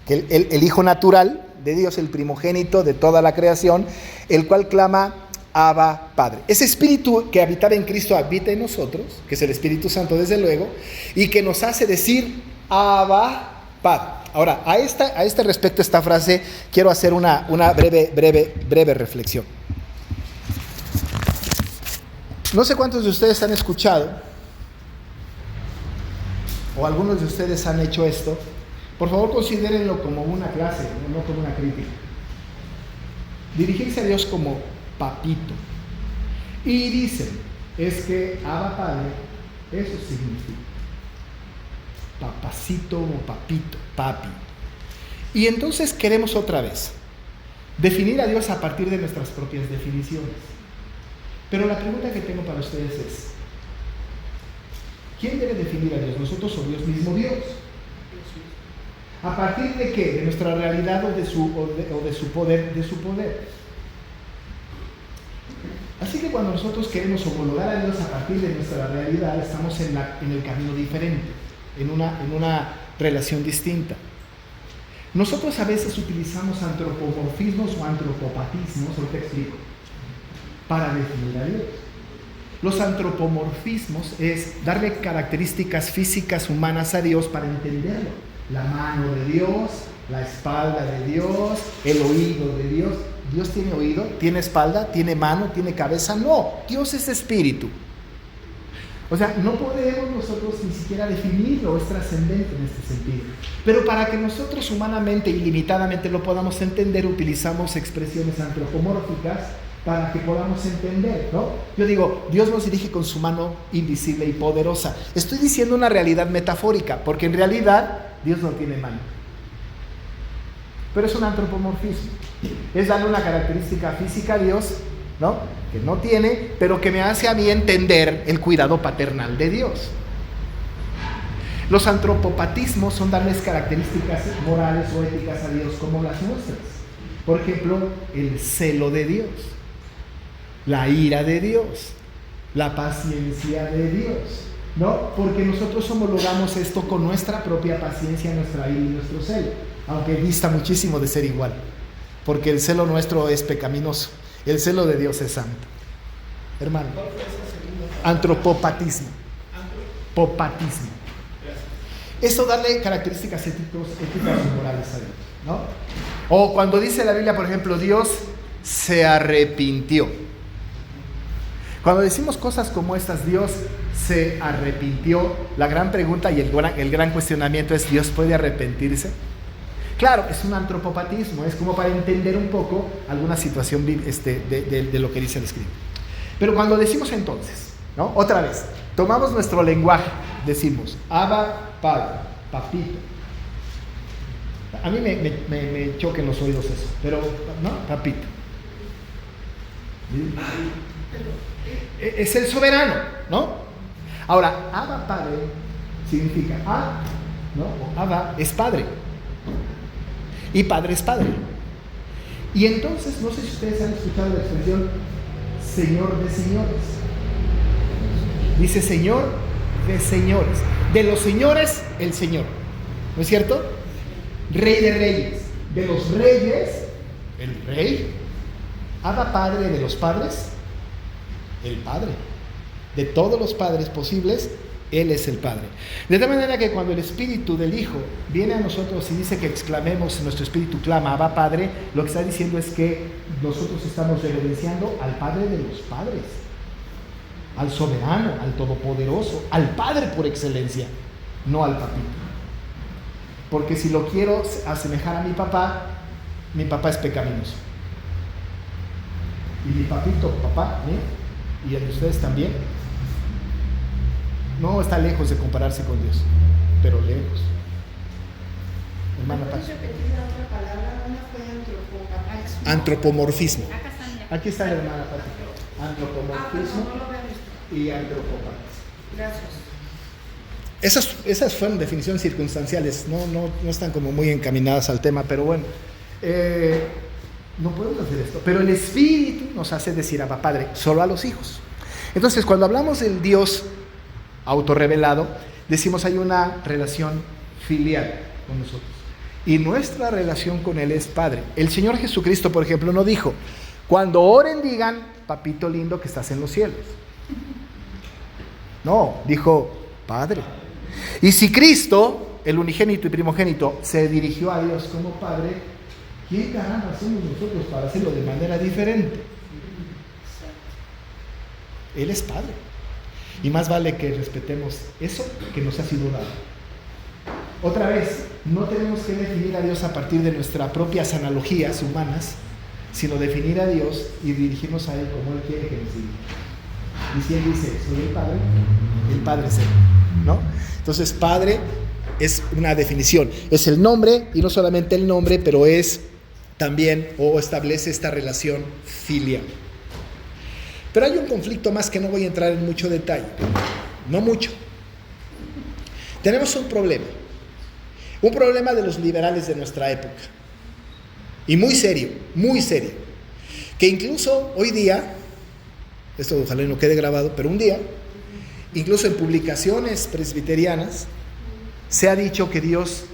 el Hijo natural de Dios, el primogénito de toda la creación, el cual clama, Abba, Padre. Ese Espíritu que habitaba en Cristo habita en nosotros, que es el Espíritu Santo desde luego, y que nos hace decir Abba, Padre. Ahora, a este respecto, esta frase, quiero hacer una breve reflexión. No sé cuántos de ustedes han escuchado, o algunos de ustedes han hecho esto. Por favor, considérenlo como una clase, no como una crítica. Dirigirse a Dios como papito. Y dicen, es que Abba Padre, eso significa papacito o papito, papi. Y entonces queremos otra vez definir a Dios a partir de nuestras propias definiciones. Pero la pregunta que tengo para ustedes es, ¿quién debe definir a Dios? ¿Nosotros o Dios mismo? Dios. ¿A partir de qué? ¿De nuestra realidad o de su poder? De su poder. Así que cuando nosotros queremos homologar a Dios a partir de nuestra realidad, estamos en el camino diferente, en una relación distinta. Nosotros a veces utilizamos antropomorfismos o antropopatismos, ahorita explico, para definir a Dios. Los antropomorfismos es darle características físicas humanas a Dios para entenderlo. La mano de Dios, la espalda de Dios, el oído de Dios. ¿Dios tiene oído? ¿Tiene espalda? ¿Tiene mano? ¿Tiene cabeza? No, Dios es espíritu. O sea, no podemos nosotros ni siquiera definirlo, es trascendente en este sentido. Pero para que nosotros humanamente y limitadamente lo podamos entender, utilizamos expresiones antropomórficas para que podamos entender, ¿no? Yo digo, Dios nos dirige con su mano invisible y poderosa. Estoy diciendo una realidad metafórica, porque en realidad Dios no tiene mano. Pero es un antropomorfismo. Es darle una característica física a Dios, ¿no? Que no tiene, pero que me hace a mí entender el cuidado paternal de Dios. Los antropopatismos son darles características morales o éticas a Dios como las nuestras. Por ejemplo, el celo de Dios, la ira de Dios, la paciencia de Dios, ¿no? Porque nosotros homologamos esto con nuestra propia paciencia, nuestra ira y nuestro celo, aunque dista muchísimo de ser igual, porque el celo nuestro es pecaminoso, el celo de Dios es santo. Hermano, antropopatismo, popatismo. Eso darle características éticas y morales a Dios, ¿no? O cuando dice la Biblia, por ejemplo, Dios se arrepintió. Cuando decimos cosas como estas, Dios se arrepintió, la gran pregunta y el gran cuestionamiento es, ¿Dios puede arrepentirse? Claro, es un antropopatismo, es como para entender un poco alguna situación de lo que dice el escrito. Pero cuando decimos entonces, ¿no? Otra vez, tomamos nuestro lenguaje, decimos, Abba, Padre, papito. A mí me choca en los oídos eso, pero, ¿no? Papito. Es el soberano, ¿no? Ahora, Abba Padre significa ¿no? O Abba es padre. Y padre es padre. Y entonces, no sé si ustedes han escuchado la expresión Señor de señores. Dice Señor de señores. De los señores, el Señor. ¿No es cierto? Rey de reyes. De los reyes, el rey. Abba Padre de los padres, el Padre. De todos los padres posibles, Él es el Padre. De tal manera que cuando el Espíritu del Hijo viene a nosotros y dice que exclamemos, nuestro Espíritu clama, Abba Padre, lo que está diciendo es que nosotros estamos reverenciando al Padre de los padres, al soberano, al todopoderoso, al Padre por excelencia, no al papito. Porque si lo quiero asemejar a mi papá es pecaminoso. Y mi papito, papá, y el de ustedes también, no está lejos de compararse con Dios, pero lejos. Hermana Paz. Antropomorfismo. Aquí está la hermana Paz. Antropomorfismo y antropopatismo. Gracias. Esas fueron definiciones circunstanciales, no están como muy encaminadas al tema, pero bueno. No podemos hacer esto, pero el Espíritu nos hace decir Abba Padre solo a los hijos. Entonces, cuando hablamos del Dios autorrevelado, decimos hay una relación filial con nosotros. Y nuestra relación con Él es Padre. El Señor Jesucristo, por ejemplo, no dijo, Cuando oren digan, papito lindo que estás en los cielos. No, dijo Padre. Y si Cristo, el unigénito y primogénito, se dirigió a Dios como Padre, ¿quién caramba somos nosotros para hacerlo de manera diferente? Él es Padre. Y más vale que respetemos eso que nos ha sido dado. Otra vez, no tenemos que definir a Dios a partir de nuestras propias analogías humanas, sino definir a Dios y dirigirnos a Él como Él quiere que nos diga. Y si Él dice, soy el Padre es Él, ¿no? Entonces, Padre es una definición, es el nombre, y no solamente el nombre, pero es también, o establece esta relación filial. Pero hay un conflicto más que no voy a entrar en mucho detalle, no mucho. Tenemos un problema de los liberales de nuestra época, y muy serio, que incluso hoy día, esto ojalá no quede grabado, pero un día, incluso en publicaciones presbiterianas, se ha dicho que Dios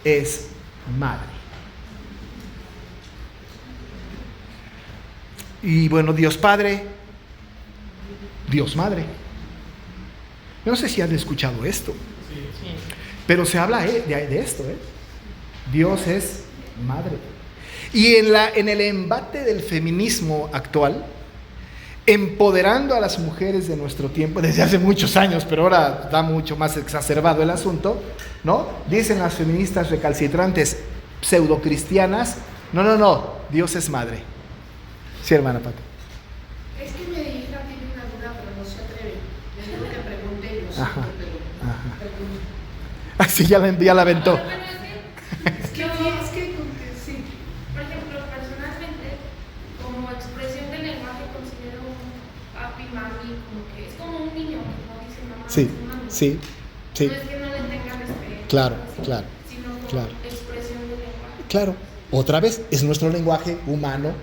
es madre. Y bueno, Dios Padre, Dios Madre. No sé si han escuchado esto, pero se habla de esto, Dios es madre. Y en el embate del feminismo actual, empoderando a las mujeres de nuestro tiempo, desde hace muchos años, pero ahora está mucho más exacerbado el asunto, ¿no? Dicen las feministas recalcitrantes pseudocristianas, no, Dios es madre. Sí, hermana Pati. Es que mi hija tiene una duda, pero no se atreve. Le digo que pregunte y no sé. Ajá. Así ya la aventó. Es que sí. Por ejemplo, personalmente, como expresión del lenguaje, considero papi, mami, como que es como un niño que no dice mamá. Sí. No es que no le tenga respeto. Claro. Sino como expresión del lenguaje. Claro. Otra vez, es nuestro lenguaje humano,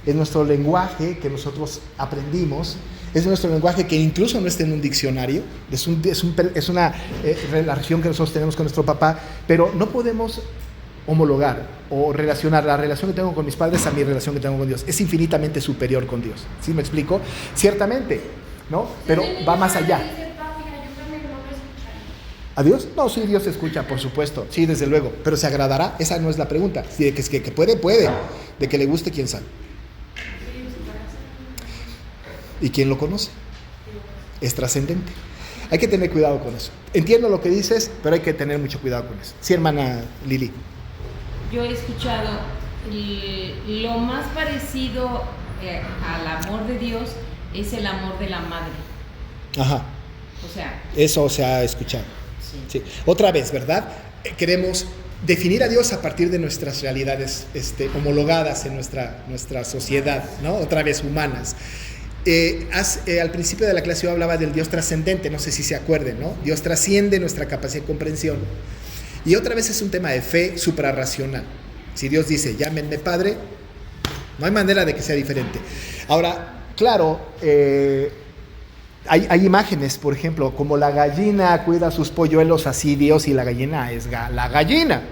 es nuestro lenguaje que nosotros aprendimos, es nuestro lenguaje que incluso no está en un diccionario, es una relación que nosotros tenemos con nuestro papá, pero no podemos homologar o relacionar la relación que tengo con mis padres a mi relación que tengo con Dios. Es infinitamente superior con Dios. ¿Sí me explico? Ciertamente, ¿no? Pero va más allá. ¿A Dios? No, sí, Dios escucha, por supuesto. Sí, desde luego. Pero ¿se agradará? Esa no es la pregunta. Si de que puede. De que le guste, quién sabe. ¿Y quién lo conoce? Es trascendente. Hay que tener cuidado con eso. Entiendo lo que dices, pero hay que tener mucho cuidado con eso. Sí, hermana Lili. Yo he escuchado lo más parecido al amor de Dios es el amor de la madre. Ajá. O sea. Eso se ha escuchado. Sí. Otra vez, ¿verdad? Queremos definir a Dios a partir de nuestras realidades homologadas en nuestra sociedad, ¿no? Otra vez humanas. Al principio de la clase yo hablaba del Dios trascendente, no sé si se acuerden, ¿no? Dios trasciende nuestra capacidad de comprensión. Y otra vez es un tema de fe suprarracional. Si Dios dice, llámenme Padre, no hay manera de que sea diferente. Ahora, claro, hay imágenes, por ejemplo, como la gallina cuida a sus polluelos, así Dios, y la gallina es la gallina.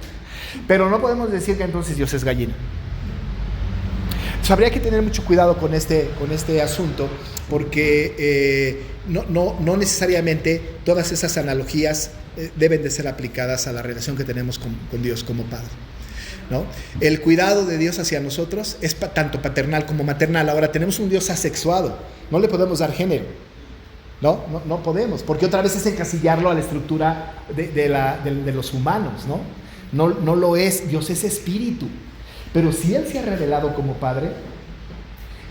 Pero no podemos decir que entonces Dios es gallina. Entonces, habría que tener mucho cuidado con este asunto, porque no necesariamente todas esas analogías deben de ser aplicadas a la relación que tenemos con Dios como Padre, ¿no? El cuidado de Dios hacia nosotros es tanto paternal como maternal. Ahora, tenemos un Dios asexuado, no le podemos dar género, no podemos, porque otra vez es encasillarlo a la estructura de los humanos, no lo es. Dios es espíritu. Pero si Él se ha revelado como Padre,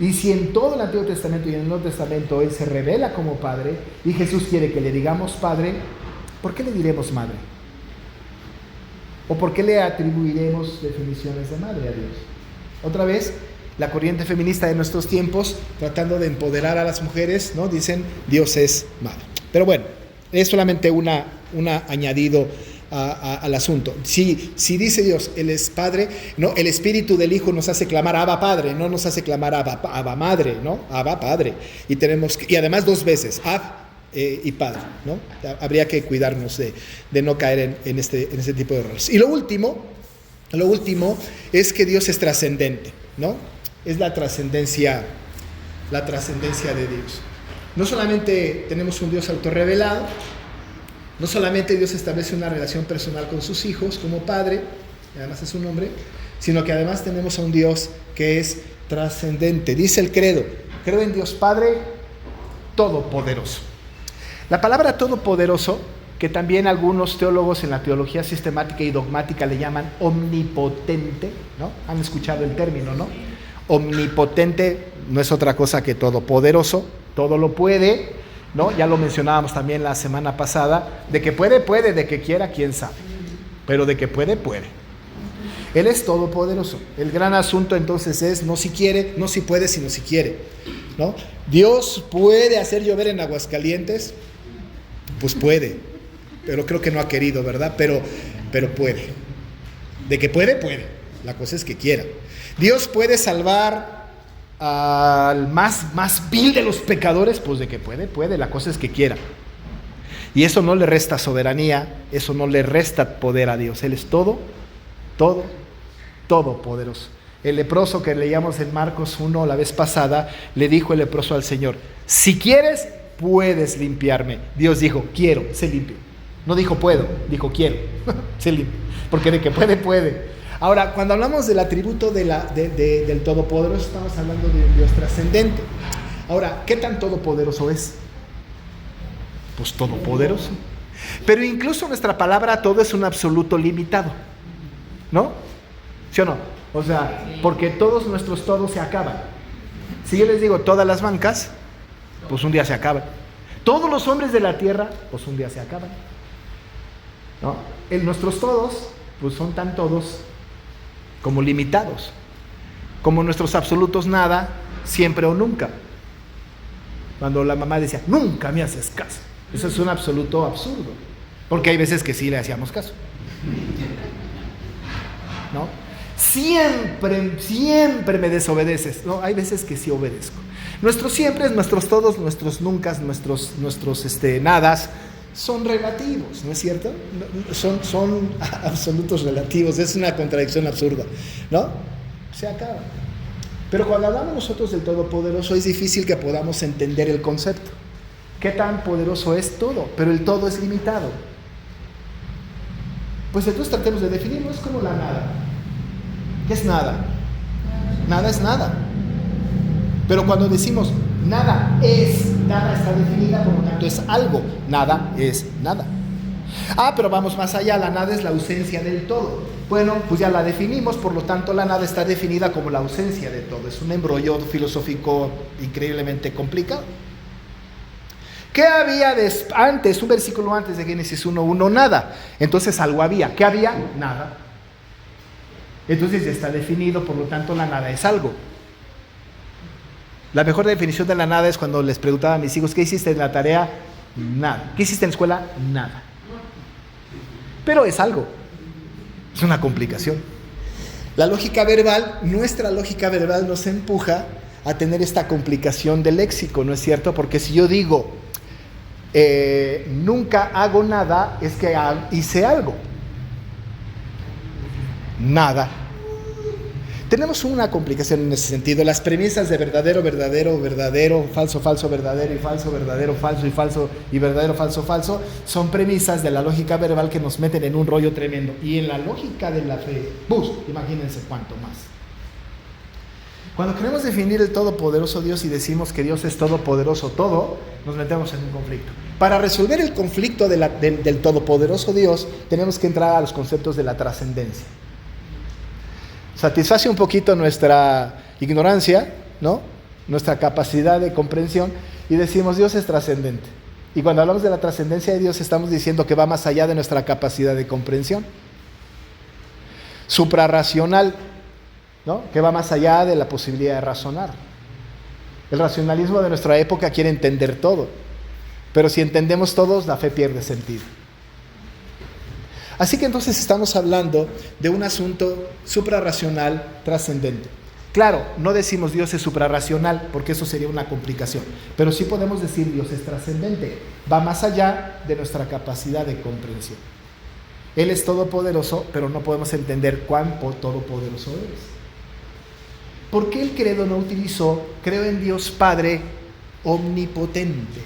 y si en todo el Antiguo Testamento y en el Nuevo Testamento Él se revela como Padre, y Jesús quiere que le digamos Padre, ¿por qué le diremos Madre? ¿O por qué le atribuiremos definiciones de madre a Dios? Otra vez, la corriente feminista de nuestros tiempos, tratando de empoderar a las mujeres, ¿no? Dicen, Dios es madre. Pero bueno, es solamente una añadido al asunto. Si dice Dios, Él es Padre, ¿no? El Espíritu del Hijo nos hace clamar Abba Padre, no nos hace clamar Abba Madre, ¿no? Abba Padre. Y además 2 veces, Ab y Padre, ¿no? Habría que cuidarnos de no caer en este tipo de errores. Y lo último es que Dios es trascendente, ¿no? es la trascendencia de Dios. No solamente tenemos un Dios autorrevelado, no solamente Dios establece una relación personal con sus hijos como padre, y además es un hombre, sino que además tenemos a un Dios que es trascendente. Dice el credo: creo en Dios Padre Todopoderoso. La palabra todopoderoso, que también algunos teólogos en la teología sistemática y dogmática le llaman omnipotente, ¿no? Han escuchado el término, ¿no? Omnipotente no es otra cosa que todopoderoso, todo lo puede, ¿no? Ya lo mencionábamos también la semana pasada, de que puede, de que quiera, quién sabe, pero de que puede. Él es todopoderoso. El gran asunto entonces es no si quiere, no si puede, sino si quiere, ¿no? Dios puede hacer llover en Aguascalientes, pues puede, pero creo que no ha querido, ¿verdad? Pero puede. De que puede. La cosa es que quiera. Dios puede salvar al más vil de los pecadores, pues de que puede. La cosa es que quiera. Y eso no le resta soberanía, eso no le resta poder a Dios. Él es todopoderoso. El leproso que leíamos en Marcos 1 la vez pasada, le dijo el leproso al Señor: si quieres, puedes limpiarme. Dios dijo: quiero, sé limpio. No dijo puedo, dijo quiero, sé limpio. Porque de que puede. Ahora, cuando hablamos del atributo del Todopoderoso, estamos hablando de un Dios trascendente. Ahora, ¿qué tan todopoderoso es? Pues todopoderoso. Pero incluso nuestra palabra todo es un absoluto limitado, ¿no? ¿Sí o no? O sea, porque todos nuestros todos se acaban. Si yo les digo todas las bancas, pues un día se acaban. Todos los hombres de la tierra, pues un día se acaban, ¿no? Nuestros todos, pues son tan todos como limitados, como nuestros absolutos nada, siempre o nunca. Cuando la mamá decía, nunca me haces caso, eso es un absoluto absurdo, porque hay veces que sí le hacíamos caso, ¿no? Siempre me desobedeces, ¿no? Hay veces que sí obedezco. Nuestros siempre, nuestros todos, nuestros nunca, nuestros nadas son relativos, ¿no es cierto? Son absolutos relativos, es una contradicción absurda, ¿no? Se acaba. Pero cuando hablamos nosotros del Todopoderoso es difícil que podamos entender el concepto. ¿Qué tan poderoso es todo? Pero el todo es limitado. Pues entonces tratemos de definirlo, es como la nada. ¿Qué es nada? Nada es nada. Pero cuando decimos nada está definida, por lo tanto es algo. Nada es nada. Pero vamos más allá, la nada es la ausencia del todo. Bueno, pues ya la definimos, por lo tanto la nada está definida como la ausencia de todo. Es un embrollo filosófico increíblemente complicado. ¿Qué había antes? Un versículo antes de Génesis 1:1, nada. Entonces algo había. ¿Qué había? Nada. Entonces ya está definido, por lo tanto la nada es algo. La mejor definición de la nada es cuando les preguntaba a mis hijos, ¿qué hiciste en la tarea? Nada. ¿Qué hiciste en la escuela? Nada. Pero es algo. Es una complicación. La lógica verbal, nuestra lógica verbal nos empuja a tener esta complicación del léxico, ¿no es cierto? Porque si yo digo, nunca hago nada, es que hice algo. Nada. Tenemos una complicación en ese sentido. Las premisas de verdadero, falso, verdadero y falso, verdadero, falso y falso y verdadero, falso, son premisas de la lógica verbal que nos meten en un rollo tremendo. Y en la lógica de la fe, imagínense cuánto más. Cuando queremos definir el todopoderoso Dios y decimos que Dios es todopoderoso todo, nos metemos en un conflicto. Para resolver el conflicto del todopoderoso Dios, tenemos que entrar a los conceptos de la trascendencia. Satisface un poquito nuestra ignorancia, ¿no? Nuestra capacidad de comprensión, y decimos Dios es trascendente. Y cuando hablamos de la trascendencia de Dios estamos diciendo que va más allá de nuestra capacidad de comprensión. Suprarracional, ¿no? Que va más allá de la posibilidad de razonar. El racionalismo de nuestra época quiere entender todo, pero si entendemos todos, la fe pierde sentido. Así que entonces estamos hablando de un asunto suprarracional trascendente. Claro, no decimos Dios es suprarracional, porque eso sería una complicación, pero sí podemos decir Dios es trascendente, va más allá de nuestra capacidad de comprensión. Él es todopoderoso, pero no podemos entender cuán todopoderoso es. ¿por qué el credo no utilizó creo en Dios Padre omnipotente?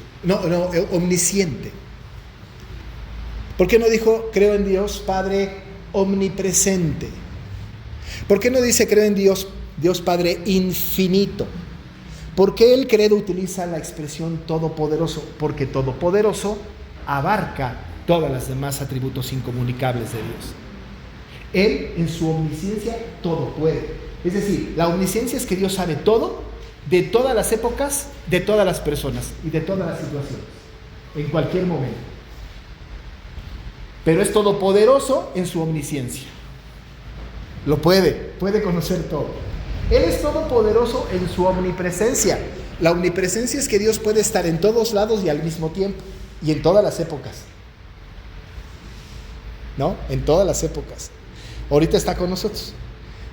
Omnisciente. ¿Por qué no dijo creo en Dios Padre omnipresente? ¿Por qué no dice creo en Dios Padre infinito? ¿Por qué el credo utiliza la expresión todopoderoso? Porque todopoderoso abarca todas las demás atributos incomunicables de Dios. Él, en su omnisciencia, todo puede. Es decir, la omnisciencia es que Dios sabe todo, de todas las épocas, de todas las personas y de todas las situaciones, en cualquier momento. Pero es todopoderoso en su omnisciencia. Lo puede conocer todo. Él es todopoderoso en su omnipresencia. La omnipresencia es que Dios puede estar en todos lados y al mismo tiempo, y en todas las épocas. ¿No? En todas las épocas. Ahorita está con nosotros,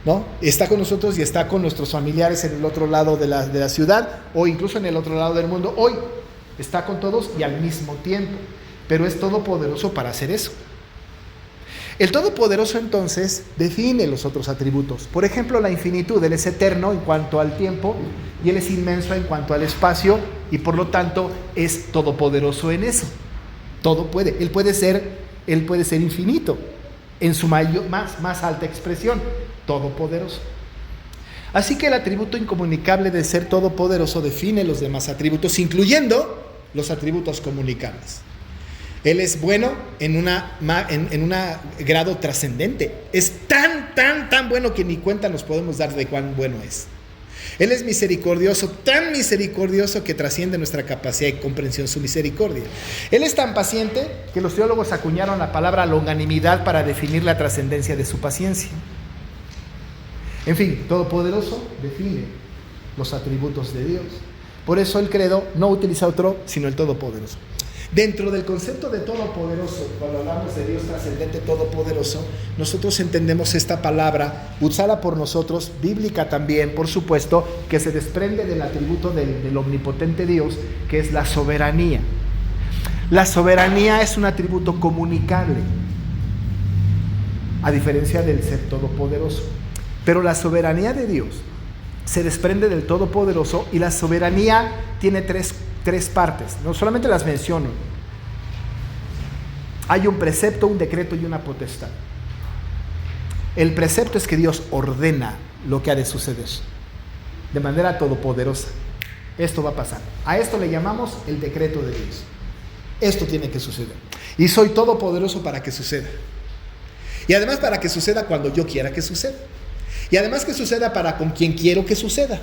¿no? Está con nosotros y está con nuestros familiares en el otro lado de la ciudad, o incluso en el otro lado del mundo. Hoy está con todos y al mismo tiempo, pero es todopoderoso para hacer eso. El todopoderoso entonces define los otros atributos. Por ejemplo, la infinitud. Él es eterno en cuanto al tiempo y Él es inmenso en cuanto al espacio, y por lo tanto es todopoderoso en eso. Todo puede. Él puede ser infinito en su más alta expresión, todopoderoso. Así que el atributo incomunicable de ser todopoderoso define los demás atributos, incluyendo los atributos comunicables. Él es bueno en un grado trascendente. Es tan bueno que ni cuenta nos podemos dar de cuán bueno es. Él es misericordioso, tan misericordioso que trasciende nuestra capacidad de comprensión su misericordia. Él es tan paciente que los teólogos acuñaron la palabra longanimidad para definir la trascendencia de su paciencia. En fin, todopoderoso define los atributos de Dios. Por eso el credo no utiliza otro sino el todopoderoso. Dentro del concepto de todopoderoso, cuando hablamos de Dios trascendente todopoderoso, nosotros entendemos esta palabra usada por nosotros, bíblica también, por supuesto, que se desprende del atributo del omnipotente Dios, que es la soberanía. La soberanía es un atributo comunicable, a diferencia del ser todopoderoso. Pero la soberanía de Dios se desprende del todopoderoso, y la soberanía tiene tres partes. No solamente las menciono. Hay un precepto, un decreto y una potestad. El precepto es que Dios ordena lo que ha de suceder de manera todopoderosa. Esto va a pasar. A esto le llamamos el decreto de Dios. Esto tiene que suceder. Y soy todopoderoso para que suceda. Y además para que suceda cuando yo quiera que suceda. Y además que suceda para con quien quiero que suceda.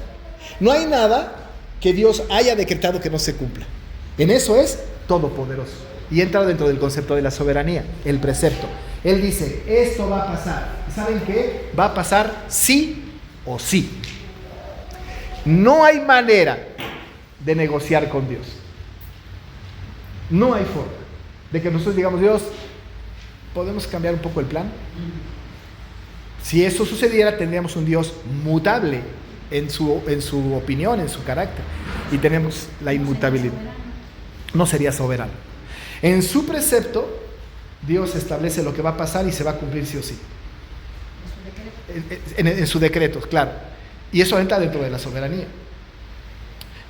No hay nada que Dios haya decretado que no se cumpla. En eso es todopoderoso. Y entra dentro del concepto de la soberanía, el precepto. Él dice, esto va a pasar. ¿Saben qué? Va a pasar sí o sí. No hay manera de negociar con Dios. No hay forma de que nosotros digamos, Dios, ¿podemos cambiar un poco el plan? Si eso sucediera, tendríamos un Dios mutable en su opinión, en su carácter, y tenemos la inmutabilidad. No sería soberano. En su precepto, Dios establece lo que va a pasar y se va a cumplir sí o sí. En su decreto, claro. Y eso entra dentro de la soberanía.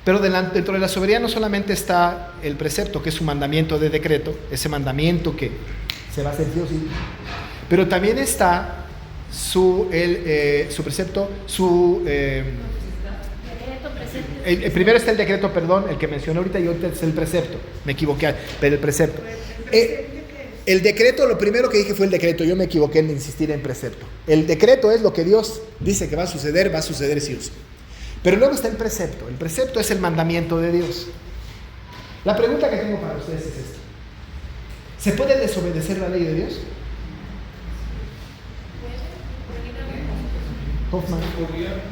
Pero dentro de la soberanía no solamente está el precepto, que es su mandamiento de decreto, ese mandamiento que se va a hacer sí o sí, pero también está su precepto, primero está el decreto, el que mencioné ahorita, y ahorita es el precepto. Me equivoqué, pero el precepto. El decreto, lo primero que dije fue el decreto, yo me equivoqué en insistir en precepto. El decreto es lo que Dios dice que va a suceder sí o sí. Pero luego está el precepto es el mandamiento de Dios. La pregunta que tengo para ustedes es esta: ¿se puede desobedecer la ley de Dios? Hoffman. Podría poner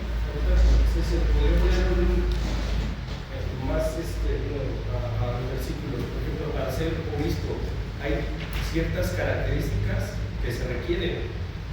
más al versículo. Por ejemplo, para ser obispo hay ciertas características que se requieren.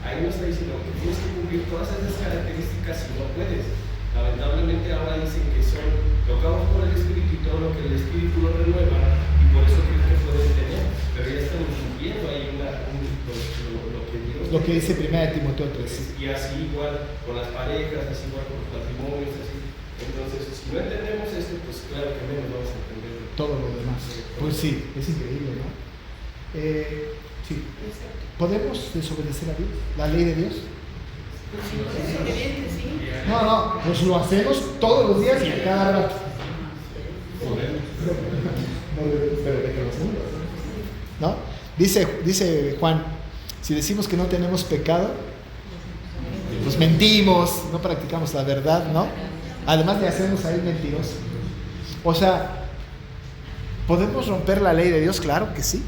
Ahí no está diciendo que tienes que cumplir todas esas características y no puedes. Lamentablemente ahora dicen que son tocados por el Espíritu y todo lo que el Espíritu lo renueva, y por eso creen que pueden tener, pero ya estamos cumpliendo ahí lo que Dios lo que dice 1 Timoteo 3. Y así igual con las parejas, así igual con los matrimonios, así. Entonces, si no entendemos esto, pues claro que menos vamos a entender Todo lo demás. Pues sí, es increíble, ¿no? Sí. ¿Podemos desobedecer a Dios? ¿La ley de Dios? No, pues lo hacemos todos los días y a cada rato. ¿No? Dice Juan, si decimos que no tenemos pecado, pues mentimos, no practicamos la verdad, ¿no? Además de hacernos a él mentirosos. O sea, ¿podemos romper la ley de Dios? Claro que sí,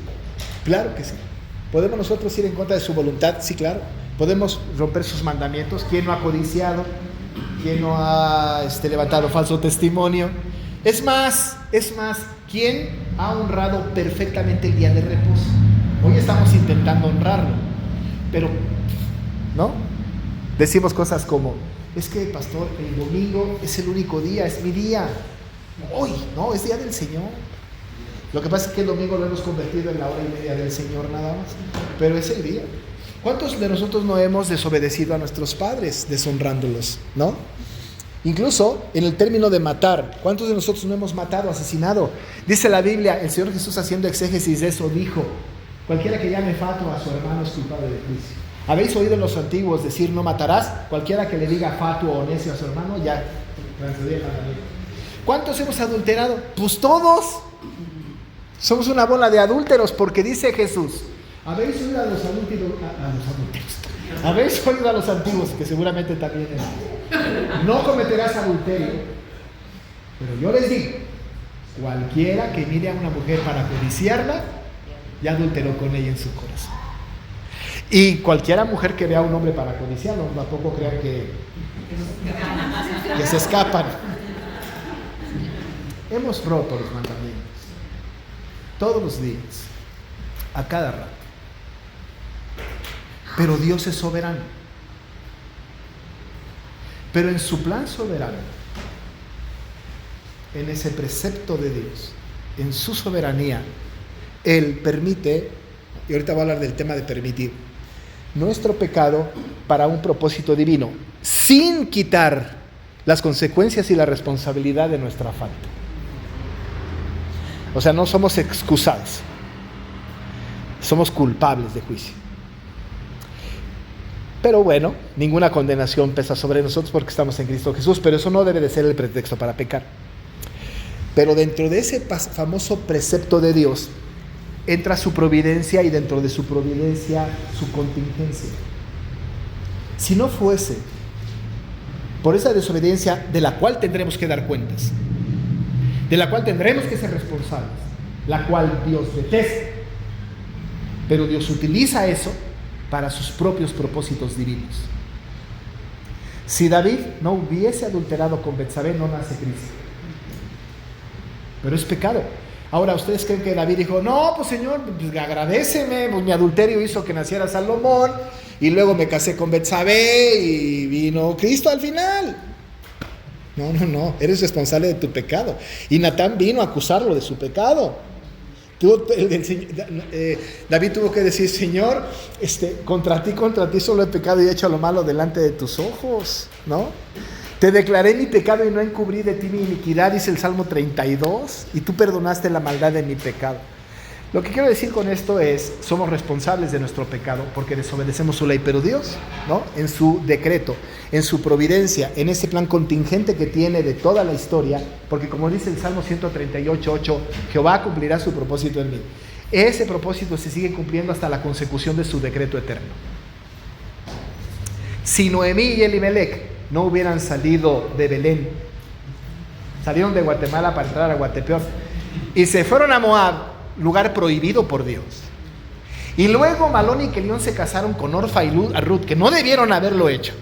claro que sí. ¿Podemos nosotros ir en contra de su voluntad? Sí, claro. ¿Podemos romper sus mandamientos? ¿Quién no ha codiciado? ¿Quién no ha levantado falso testimonio? Es más, ¿quién ha honrado perfectamente el día de reposo? Hoy estamos intentando honrarlo, pero, ¿no? Decimos cosas como, es que pastor, el domingo es el único día, es mi día. Hoy, no, es día del Señor. Lo que pasa es que el domingo lo hemos convertido en la hora y media del Señor nada más, pero es el día. ¿Cuántos de nosotros no hemos desobedecido a nuestros padres, deshonrándolos, no? Incluso en el término de matar, ¿cuántos de nosotros no hemos matado, asesinado? Dice la Biblia, el Señor Jesús haciendo exégesis de eso dijo, cualquiera que llame fatuo a su hermano es culpable de juicio. ¿Habéis oído los antiguos decir no matarás? Cualquiera que le diga fatuo o necio a su hermano ya transgredió el mandamiento. ¿Cuántos hemos adulterado? Pues todos. Somos una bola de adúlteros porque dice Jesús, ¿habéis oído a los adúlteros? ¿Habéis oído a los antiguos? Que seguramente también no cometerás adulterio. Pero yo les digo, cualquiera que mire a una mujer para codiciarla, ya adulteró con ella en su corazón. Y cualquiera mujer que vea a un hombre para codiciarlo, tampoco crean que se escapan. Hemos roto los mandamientos. Todos los días, a cada rato. Pero Dios es soberano. Pero en su plan soberano, en ese precepto de Dios, en su soberanía, Él permite, y ahorita voy a hablar del tema de permitir, nuestro pecado para un propósito divino, sin quitar las consecuencias y la responsabilidad de nuestra falta. O sea, no somos excusados, somos culpables de juicio. Pero bueno, ninguna condenación pesa sobre nosotros porque estamos en Cristo Jesús, pero eso no debe de ser el pretexto para pecar. Pero dentro de ese famoso precepto de Dios, entra su providencia y dentro de su providencia su contingencia. Si no fuese por esa desobediencia de la cual tendremos que dar cuentas, de la cual tendremos que ser responsables, la cual Dios detesta, pero Dios utiliza eso para sus propios propósitos divinos. Si David no hubiese adulterado con Betsabé, no nace Cristo. Pero es pecado. Ahora, ¿ustedes creen que David dijo, no, pues Señor, pues agradéceme, pues mi adulterio hizo que naciera Salomón, y luego me casé con Betsabé y vino Cristo al final? No, eres responsable de tu pecado. Y Natán vino a acusarlo de su pecado. David tuvo que decir, Señor, contra ti solo he pecado y he hecho lo malo delante de tus ojos, ¿no? Te declaré mi pecado y no encubrí de ti mi iniquidad, dice el Salmo 32, y tú perdonaste la maldad de mi pecado. Lo que quiero decir con esto es, somos responsables de nuestro pecado porque desobedecemos su ley, pero Dios, ¿no? En su decreto, en su providencia, en ese plan contingente que tiene de toda la historia, porque como dice el Salmo 138:8, Jehová cumplirá su propósito en mí. Ese propósito se sigue cumpliendo hasta la consecución de su decreto eterno. Si Noemí y Elimelech no hubieran salido de Belén, salieron de Guatemala para entrar a Guatepeor y se fueron a Moab, lugar prohibido por Dios, y luego Malón y Kelión se casaron con Orfa y Ruth, que no debieron haberlo hecho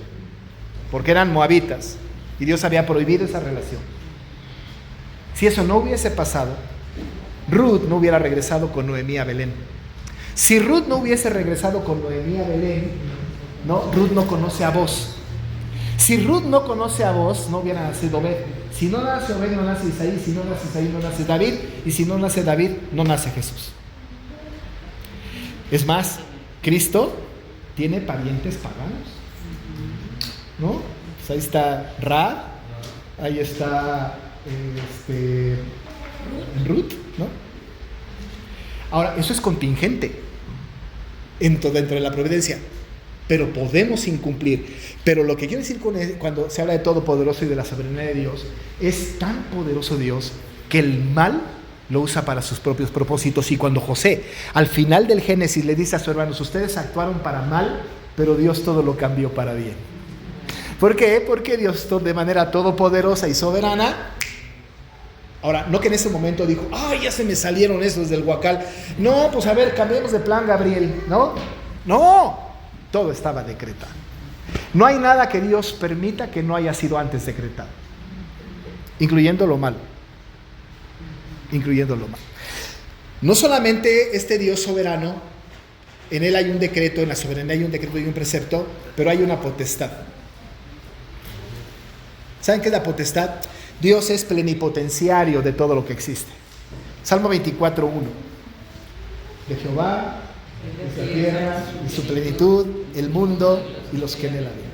porque eran moabitas y Dios había prohibido esa relación. Si eso no hubiese pasado, Ruth no hubiera regresado con Noemí a Belén. Si Ruth no hubiese regresado con Noemí a Belén, no, Ruth no conoce a Boz. Si Ruth no conoce a Boz, no hubiera nacido Obed. Si no nace Obed, no nace Isaí. Si no nace Isaí, no nace David. Y si no nace David, no nace Jesús. Es más, Cristo tiene parientes paganos, ¿no? Pues ahí está Ra, ahí está Ruth, ¿no? Ahora, eso es contingente dentro de la providencia, pero podemos incumplir. Pero lo que quiero decir cuando se habla de Todopoderoso y de la soberanía de Dios, es tan poderoso Dios que el mal lo usa para sus propios propósitos. Y cuando José, al final del Génesis, le dice a sus hermanos, ustedes actuaron para mal, pero Dios todo lo cambió para bien. ¿Por qué? Porque Dios de manera todopoderosa y soberana. Ahora, no que en ese momento dijo, ¡ay, ya se me salieron esos del huacal! No, pues a ver, cambiemos de plan, Gabriel, ¿no? No, todo estaba decretado. No hay nada que Dios permita que no haya sido antes decretado, incluyendo lo malo. Incluyendo lo malo. No solamente este Dios soberano, en él hay un decreto, en la soberanía hay un decreto y un precepto, pero hay una potestad. ¿Saben qué es la potestad? Dios es plenipotenciario de todo lo que existe. Salmo 24:1. De Jehová es la tierra y su plenitud, el mundo y los que en él habitan.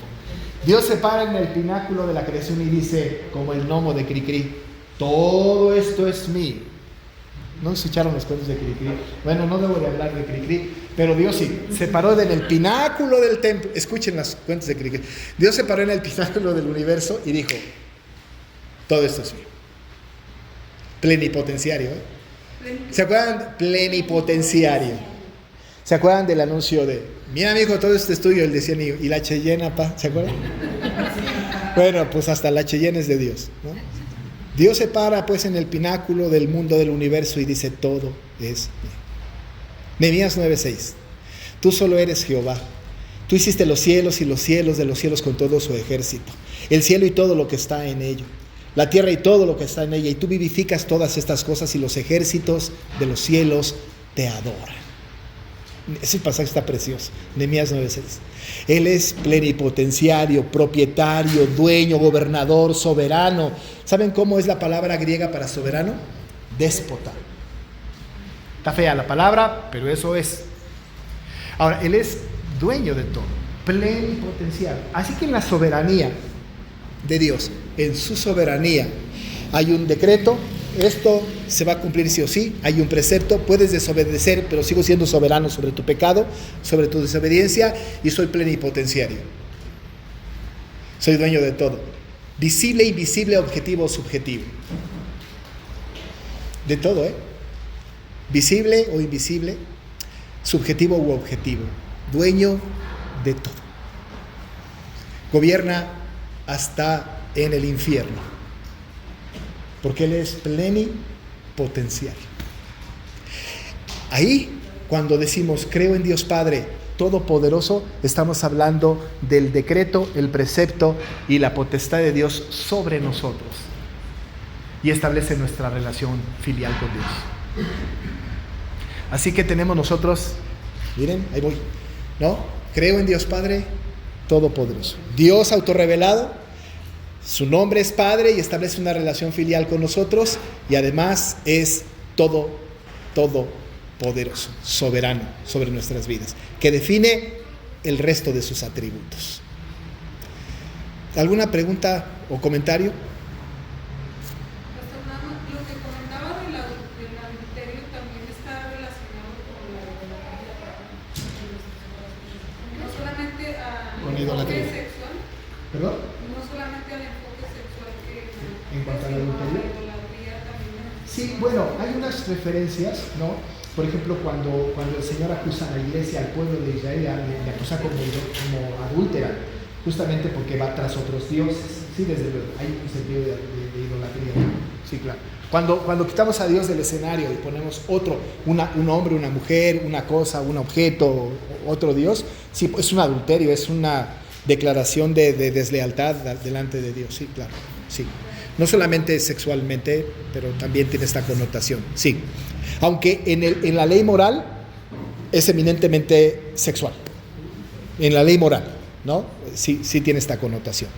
Dios se para en el pináculo de la creación y dice, como el gnomo de Cricri, todo esto es mío. ¿No escucharon los cuentos de Cricri? Bueno, no debo de hablar de Cricri, pero Dios sí, se paró en el pináculo del templo. Escuchen los cuentos de Cricri. Dios se paró en el pináculo del universo y dijo, todo esto es mío. Plenipotenciario, ¿eh? ¿Se acuerdan? Plenipotenciario. ¿Se acuerdan del anuncio de, mira, mijo, todo esto es tuyo? Él decía, y la Cheyenne, pa, ¿se acuerdan? Bueno, pues hasta la Cheyenne es de Dios, ¿no? Dios se para pues en el pináculo del mundo, del universo, y dice, todo es mío. Nehemías 9:6. Tú solo eres Jehová. Tú hiciste los cielos y los cielos de los cielos con todo su ejército. El cielo y todo lo que está en ello. La tierra y todo lo que está en ella. Y tú vivificas todas estas cosas y los ejércitos de los cielos te adoran. Ese pasaje está precioso. Nehemías 9:6. Él es plenipotenciario, propietario, dueño, gobernador, soberano. ¿Saben cómo es la palabra griega para soberano? Déspota. Está fea la palabra, pero eso es. Ahora, Él es dueño de todo, plenipotenciario. Así que en la soberanía de Dios, en su soberanía, hay un decreto. Esto se va a cumplir sí o sí. Hay un precepto, puedes desobedecer, pero sigo siendo soberano sobre tu pecado, sobre tu desobediencia, y soy plenipotenciario. Soy dueño de todo. Visible, invisible, objetivo, subjetivo. De todo, ¿eh? Visible o invisible, subjetivo u objetivo. Dueño de todo. Gobierna hasta en el infierno. Porque Él es plenipotenciario. Ahí, cuando decimos creo en Dios Padre Todopoderoso, estamos hablando del decreto, el precepto y la potestad de Dios sobre nosotros. Y establece nuestra relación filial con Dios. Así que tenemos nosotros, miren, ahí voy, ¿no? Creo en Dios Padre Todopoderoso. Dios autorrevelado. Su nombre es Padre y establece una relación filial con nosotros, y además es todopoderoso, soberano sobre nuestras vidas, que define el resto de sus atributos. ¿Alguna pregunta o comentario? Lo que comentaba del adulterio también está relacionado con no solamente con al idolatría sexual. ¿Perdón? En cuanto al adulterio. Sí, bueno, hay unas referencias, ¿no? Por ejemplo, cuando el Señor acusa a la iglesia, al pueblo de Israel, le acusa como adúltera, justamente porque va tras otros dioses. Sí, desde luego, hay un sentido de idolatría. Sí, claro. Cuando quitamos a Dios del escenario y ponemos otro, un hombre, una mujer, una cosa, un objeto, otro Dios, sí, es un adulterio, es una declaración de deslealtad delante de Dios. Sí, claro, sí. No solamente sexualmente, pero también tiene esta connotación, sí. Aunque en la ley moral es eminentemente sexual. En la ley moral, ¿no? Sí tiene esta connotación.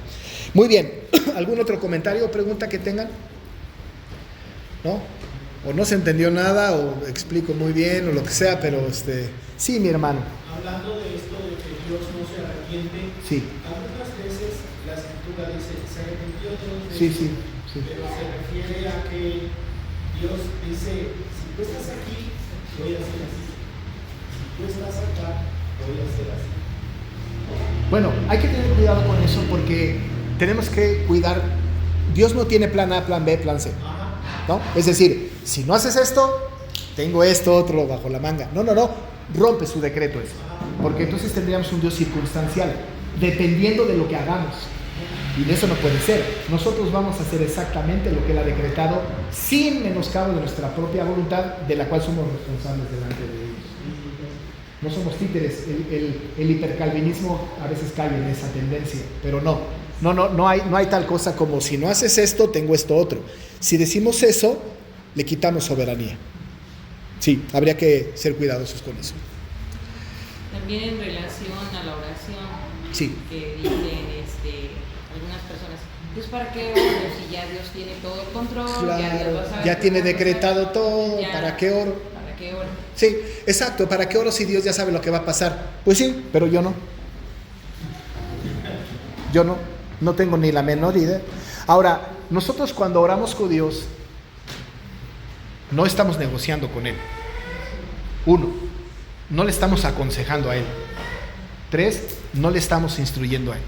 Muy bien. ¿Algún otro comentario o pregunta que tengan? ¿No? O no se entendió nada, o explico muy bien, o lo que sea, pero sí, mi hermano. Hablando de esto de que Dios no se arrepiente. Sí. Algunas veces la escritura dice, se arrepintió 2 veces, Sí. pero se refiere a que Dios dice, si tú estás aquí, voy a hacer así. Si tú estás acá, voy a hacer así. Bueno, hay que tener cuidado con eso porque tenemos que cuidar. Dios no tiene plan A, plan B, plan C, ¿no? Es decir, si no haces esto, tengo esto otro bajo la manga. No, rompe su decreto eso, porque entonces tendríamos un Dios circunstancial, dependiendo de lo que hagamos. Y de eso no puede ser. Nosotros vamos a hacer exactamente lo que Él ha decretado, sin menoscabo de nuestra propia voluntad, de la cual somos responsables delante de Dios. No somos títeres. El hipercalvinismo a veces cae en esa tendencia, pero no hay tal cosa como si no haces esto, tengo esto otro. Si decimos eso, le quitamos soberanía. Sí, habría que ser cuidadosos con eso. También en relación a la oración, Sí. que dicen algunas personas, pues ¿para qué oro si ya Dios tiene todo el control? Claro, Dios ya tiene decretado todo, ya, ¿para qué oro? ¿Para qué oro? Sí, exacto, ¿para qué oro si Dios ya sabe lo que va a pasar? Pues sí, pero yo no. Yo no tengo ni la menor idea. Ahora, nosotros cuando oramos con Dios, no estamos negociando con Él. 1, no le estamos aconsejando a Él. 3, no le estamos instruyendo a Él.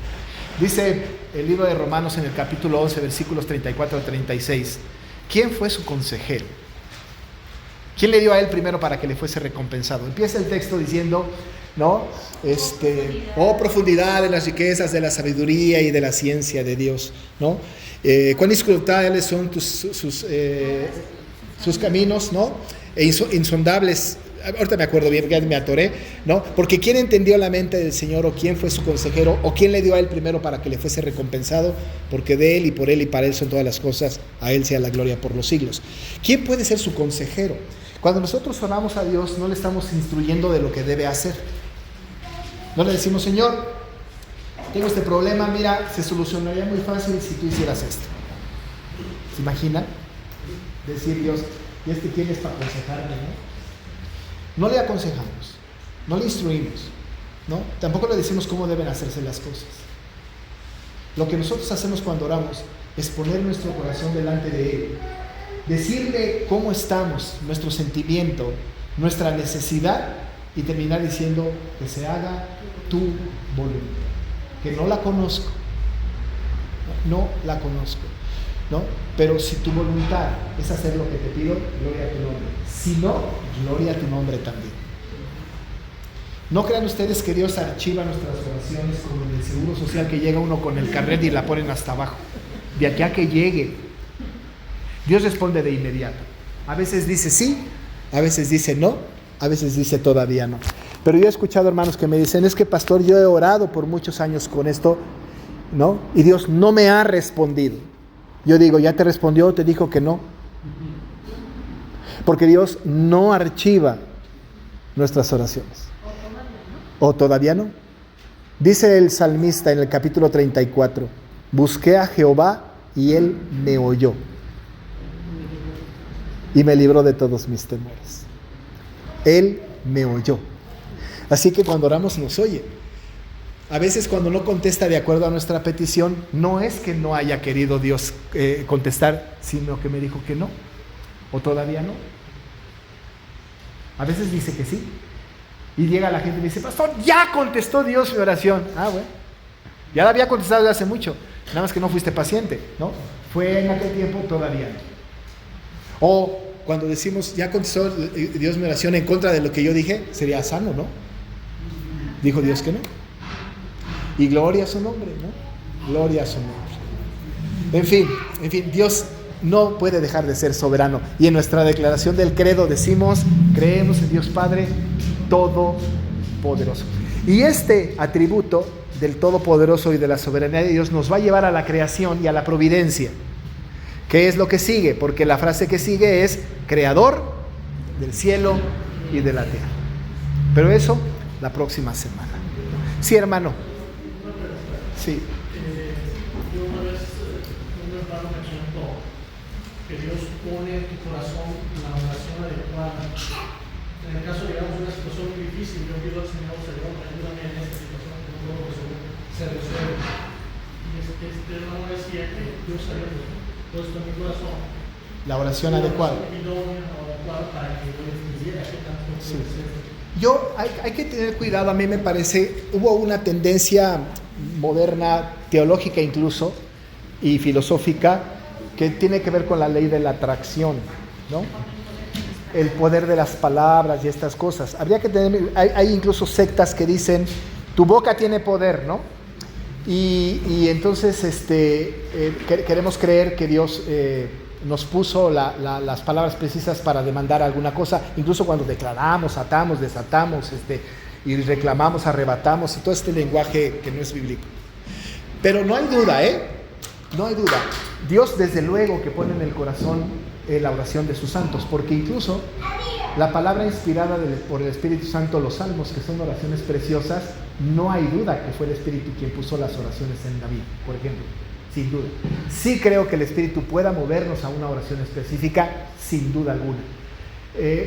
Dice el libro de Romanos en el capítulo 11, versículos 34 a 36. ¿Quién fue su consejero? ¿Quién le dio a Él primero para que le fuese recompensado? Empieza el texto diciendo, ¿no? Profundidad de las riquezas, de la sabiduría y de la ciencia de Dios, ¿no? Cuán inscrutables son sus caminos, ¿no? Insondables. Ahorita me acuerdo bien, ya me atoré, ¿no? Porque ¿quién entendió la mente del Señor, o quién fue su consejero, o quién le dio a Él primero para que le fuese recompensado? Porque de Él y por Él y para Él son todas las cosas, a Él sea la gloria por los siglos. ¿Quién puede ser su consejero? Cuando nosotros oramos a Dios, no le estamos instruyendo de lo que debe hacer. No le decimos, Señor, tengo este problema, mira, se solucionaría muy fácil si tú hicieras esto. ¿Se imaginan? Decir Dios, ¿y quién es para aconsejarme, no? No le aconsejamos, no le instruimos, ¿no? Tampoco le decimos cómo deben hacerse las cosas. Lo que nosotros hacemos cuando oramos es poner nuestro corazón delante de Él, decirle cómo estamos, nuestro sentimiento, nuestra necesidad, y terminar diciendo que se haga tu voluntad, que no la conozco, no la conozco, ¿no? Pero si tu voluntad es hacer lo que te pido, gloria a tu nombre. Si no, gloria a tu nombre también. No crean ustedes que Dios archiva nuestras oraciones como en el Seguro Social, que llega uno con el carnet y la ponen hasta abajo. De aquí a que llegue, Dios responde de inmediato. A veces dice sí, a veces dice no, a veces dice todavía no. Pero yo he escuchado hermanos que me dicen, es que pastor, yo he orado por muchos años con esto, ¿no? Y Dios no me ha respondido. Yo digo, ¿ya te respondió o te dijo que no? Porque Dios no archiva nuestras oraciones. ¿O todavía no? Dice el salmista en el capítulo 34, busqué a Jehová y Él me oyó y me libró de todos mis temores. Él me oyó. Así que cuando oramos nos oye. A veces cuando no contesta de acuerdo a nuestra petición, no es que no haya querido Dios contestar, sino que me dijo que no, o todavía no. A veces dice que sí. Y llega la gente y me dice, pastor, ya contestó Dios mi oración. Ah, bueno, ya la había contestado desde hace mucho, nada más que no fuiste paciente, ¿no? Fue en aquel tiempo, todavía no. O cuando decimos, ya contestó Dios mi oración en contra de lo que yo dije, sería sano, ¿no? Dijo Dios que no. Y gloria a su nombre, ¿no? Gloria a su nombre. En fin, Dios no puede dejar de ser soberano. Y en nuestra declaración del credo decimos, creemos en Dios Padre Todopoderoso. Y este atributo del Todopoderoso y de la soberanía de Dios nos va a llevar a la creación y a la providencia. ¿Qué es lo que sigue? Porque la frase que sigue es Creador del cielo y de la tierra. Pero eso la próxima semana. Sí, hermano. Sí. Yo una vez, un hermano me comentó que Dios pone en tu corazón la oración adecuada. En el caso, digamos, de una situación muy difícil, yo pido al Señor, Señor, ayúdame en esta situación. hermano decía que Dios había puesto en mi corazón La oración adecuada. idónea o adecuada para que yo entendiera qué tanto Sí. puede ser. Hay que tener cuidado, a mí me parece, hubo una tendencia moderna, teológica incluso, y filosófica, que tiene que ver con la ley de la atracción, ¿no? El poder de las palabras y estas cosas. Habría que tener, hay incluso sectas que dicen, tu boca tiene poder, ¿no? Y entonces queremos creer que Dios nos puso las palabras precisas para demandar alguna cosa, incluso cuando declaramos, atamos, desatamos, y reclamamos, arrebatamos, y todo este lenguaje que no es bíblico. Pero no hay duda, no hay duda. Dios desde luego que pone en el corazón la oración de sus santos, porque incluso la palabra inspirada por el Espíritu Santo, los salmos, que son oraciones preciosas, no hay duda que fue el Espíritu quien puso las oraciones en David, por ejemplo, sin duda. Sí creo que el Espíritu pueda movernos a una oración específica, sin duda alguna,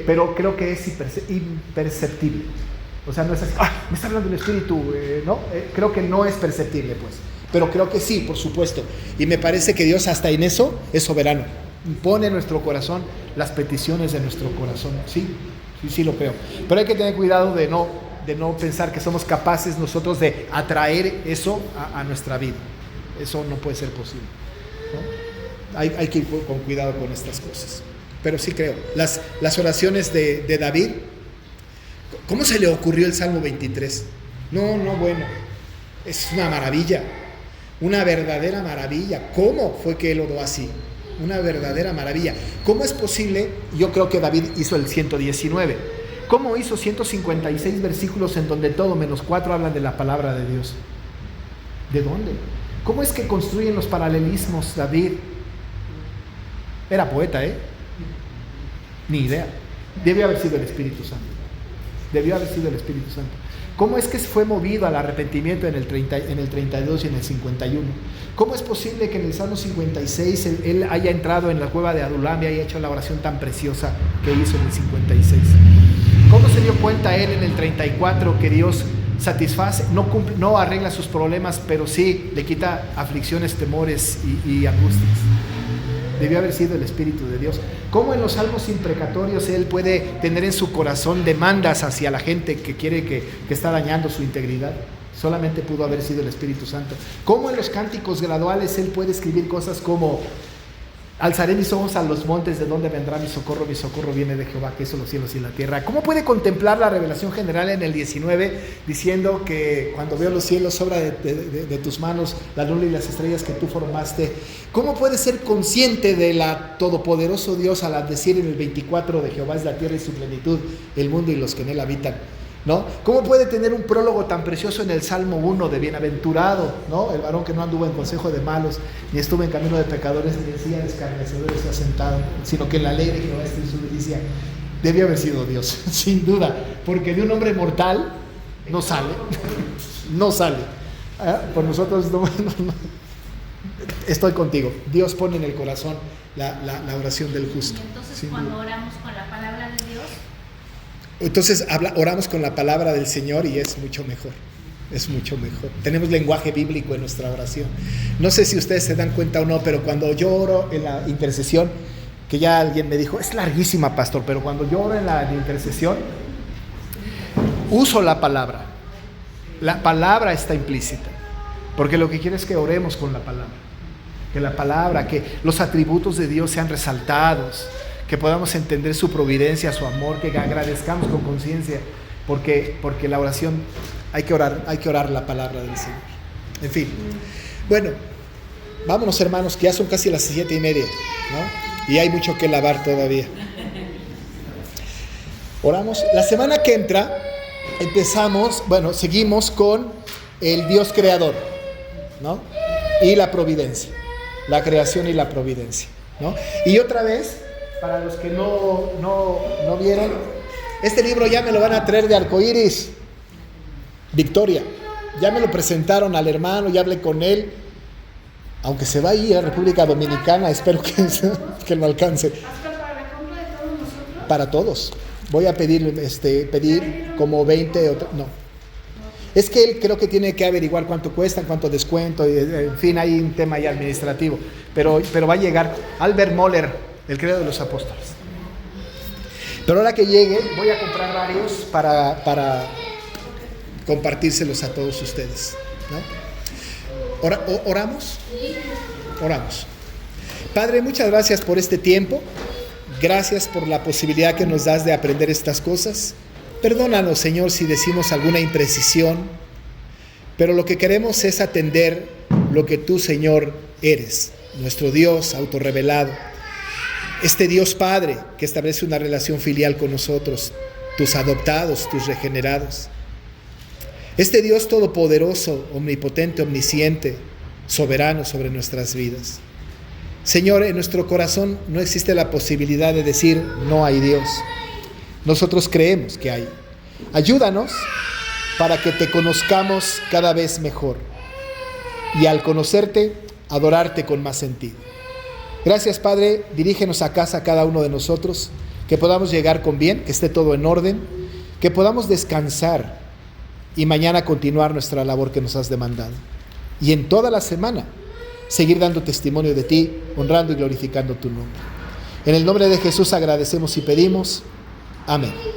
pero creo que es imperceptible. O sea, no es así, me está hablando el Espíritu, ¿no? Creo que no es perceptible, pues. Pero creo que sí, por supuesto. Y me parece que Dios hasta en eso es soberano. Pone en nuestro corazón las peticiones de nuestro corazón. Sí lo creo. Pero hay que tener cuidado de no pensar que somos capaces nosotros de atraer eso a nuestra vida. Eso no puede ser posible, ¿no? Hay que ir con cuidado con estas cosas. Pero sí creo. Las oraciones de David, ¿cómo se le ocurrió el Salmo 23? Bueno, es una maravilla. Una verdadera maravilla. ¿Cómo fue que él oró así? Una verdadera maravilla. ¿Cómo es posible? Yo creo que David hizo el 119. ¿Cómo hizo 156 versículos en donde todo menos 4 hablan de la palabra de Dios? ¿De dónde? ¿Cómo es que construyen los paralelismos David? Era poeta, Ni idea. Debió haber sido el Espíritu Santo. ¿Cómo es que fue movido al arrepentimiento en el 32 y en el 51? ¿Cómo es posible que en el Salmo 56 él haya entrado en la cueva de Adulam y haya hecho la oración tan preciosa que hizo en el 56? ¿Cómo se dio cuenta él en el 34 que Dios satisface, no arregla sus problemas, pero sí le quita aflicciones, temores y angustias? Debió haber sido el Espíritu de Dios. ¿Cómo en los salmos imprecatorios él puede tener en su corazón demandas hacia la gente que quiere que está dañando su integridad? Solamente pudo haber sido el Espíritu Santo. ¿Cómo en los cánticos graduales él puede escribir cosas como alzaré mis ojos a los montes, de donde vendrá mi socorro viene de Jehová, que hizo los cielos y la tierra? ¿Cómo puede contemplar la revelación general en el 19 diciendo que cuando veo los cielos, obra de tus manos, la luna y las estrellas que tú formaste? ¿Cómo puede ser consciente de la todopoderoso Dios al decir en el 24 de Jehová es la tierra y su plenitud, el mundo y los que en él habitan? ¿No? ¿Cómo puede tener un prólogo tan precioso en el Salmo 1 de bienaventurado, ¿no? El varón que no anduvo en consejo de malos, ni estuvo en camino de pecadores, ni en silla de escarnecedores se ha sentado, sino que en la ley de Jehová está en su delicia? Debió haber sido Dios, sin duda, porque de un hombre mortal no sale. Por nosotros no. Estoy contigo. Dios pone en el corazón la oración del justo. Y entonces cuando oramos con la palabra de Dios, entonces oramos con la palabra del Señor y es mucho mejor. Tenemos lenguaje bíblico en nuestra oración. No sé si ustedes se dan cuenta o no, pero cuando yo oro en la intercesión, que ya alguien me dijo, es larguísima, pastor, pero cuando yo oro en la intercesión, uso la palabra. La palabra está implícita, porque lo que quiero es que oremos con la palabra, que los atributos de Dios sean resaltados, que podamos entender su providencia, su amor, que agradezcamos con conciencia, porque la oración hay que orar la palabra del Señor. En fin, bueno, vámonos, hermanos, que ya son casi las 7:30, ¿no? Y hay mucho que lavar todavía. Oramos. La semana que entra seguimos con el Dios creador, ¿no? Y la providencia, la creación y la providencia, ¿no? Y otra vez, para los que no vieron, este libro ya me lo van a traer de Arcoíris, Victoria. Ya me lo presentaron al hermano, ya hablé con él, aunque se va a ir a República Dominicana, espero que lo alcance. ¿Hasta para la compra de todos nosotros? Para todos. Voy a pedir como 20 no. Es que él creo que tiene que averiguar cuánto cuestan, cuánto descuento, y, en fin, hay un tema ahí administrativo. Pero va a llegar Albert Moller, el credo de los apóstoles. Pero ahora que llegue, voy a comprar varios para compartírselos a todos ustedes, ¿no? ¿Oramos? Oramos. Padre, muchas gracias por este tiempo. Gracias por la posibilidad que nos das de aprender estas cosas. Perdónanos, Señor, si decimos alguna imprecisión, pero lo que queremos es atender lo que tú, Señor, eres, nuestro Dios autorrevelado, este Dios Padre que establece una relación filial con nosotros, tus adoptados, tus regenerados, este Dios todopoderoso, omnipotente, omnisciente, soberano sobre nuestras vidas. Señor, en nuestro corazón no existe la posibilidad de decir no hay Dios. Nosotros creemos que hay. Ayúdanos para que te conozcamos cada vez mejor y al conocerte, adorarte con más sentido. Gracias, Padre. Dirígenos a casa a cada uno de nosotros, que podamos llegar con bien, que esté todo en orden, que podamos descansar y mañana continuar nuestra labor que nos has demandado. Y en toda la semana seguir dando testimonio de ti, honrando y glorificando tu nombre. En el nombre de Jesús agradecemos y pedimos. Amén.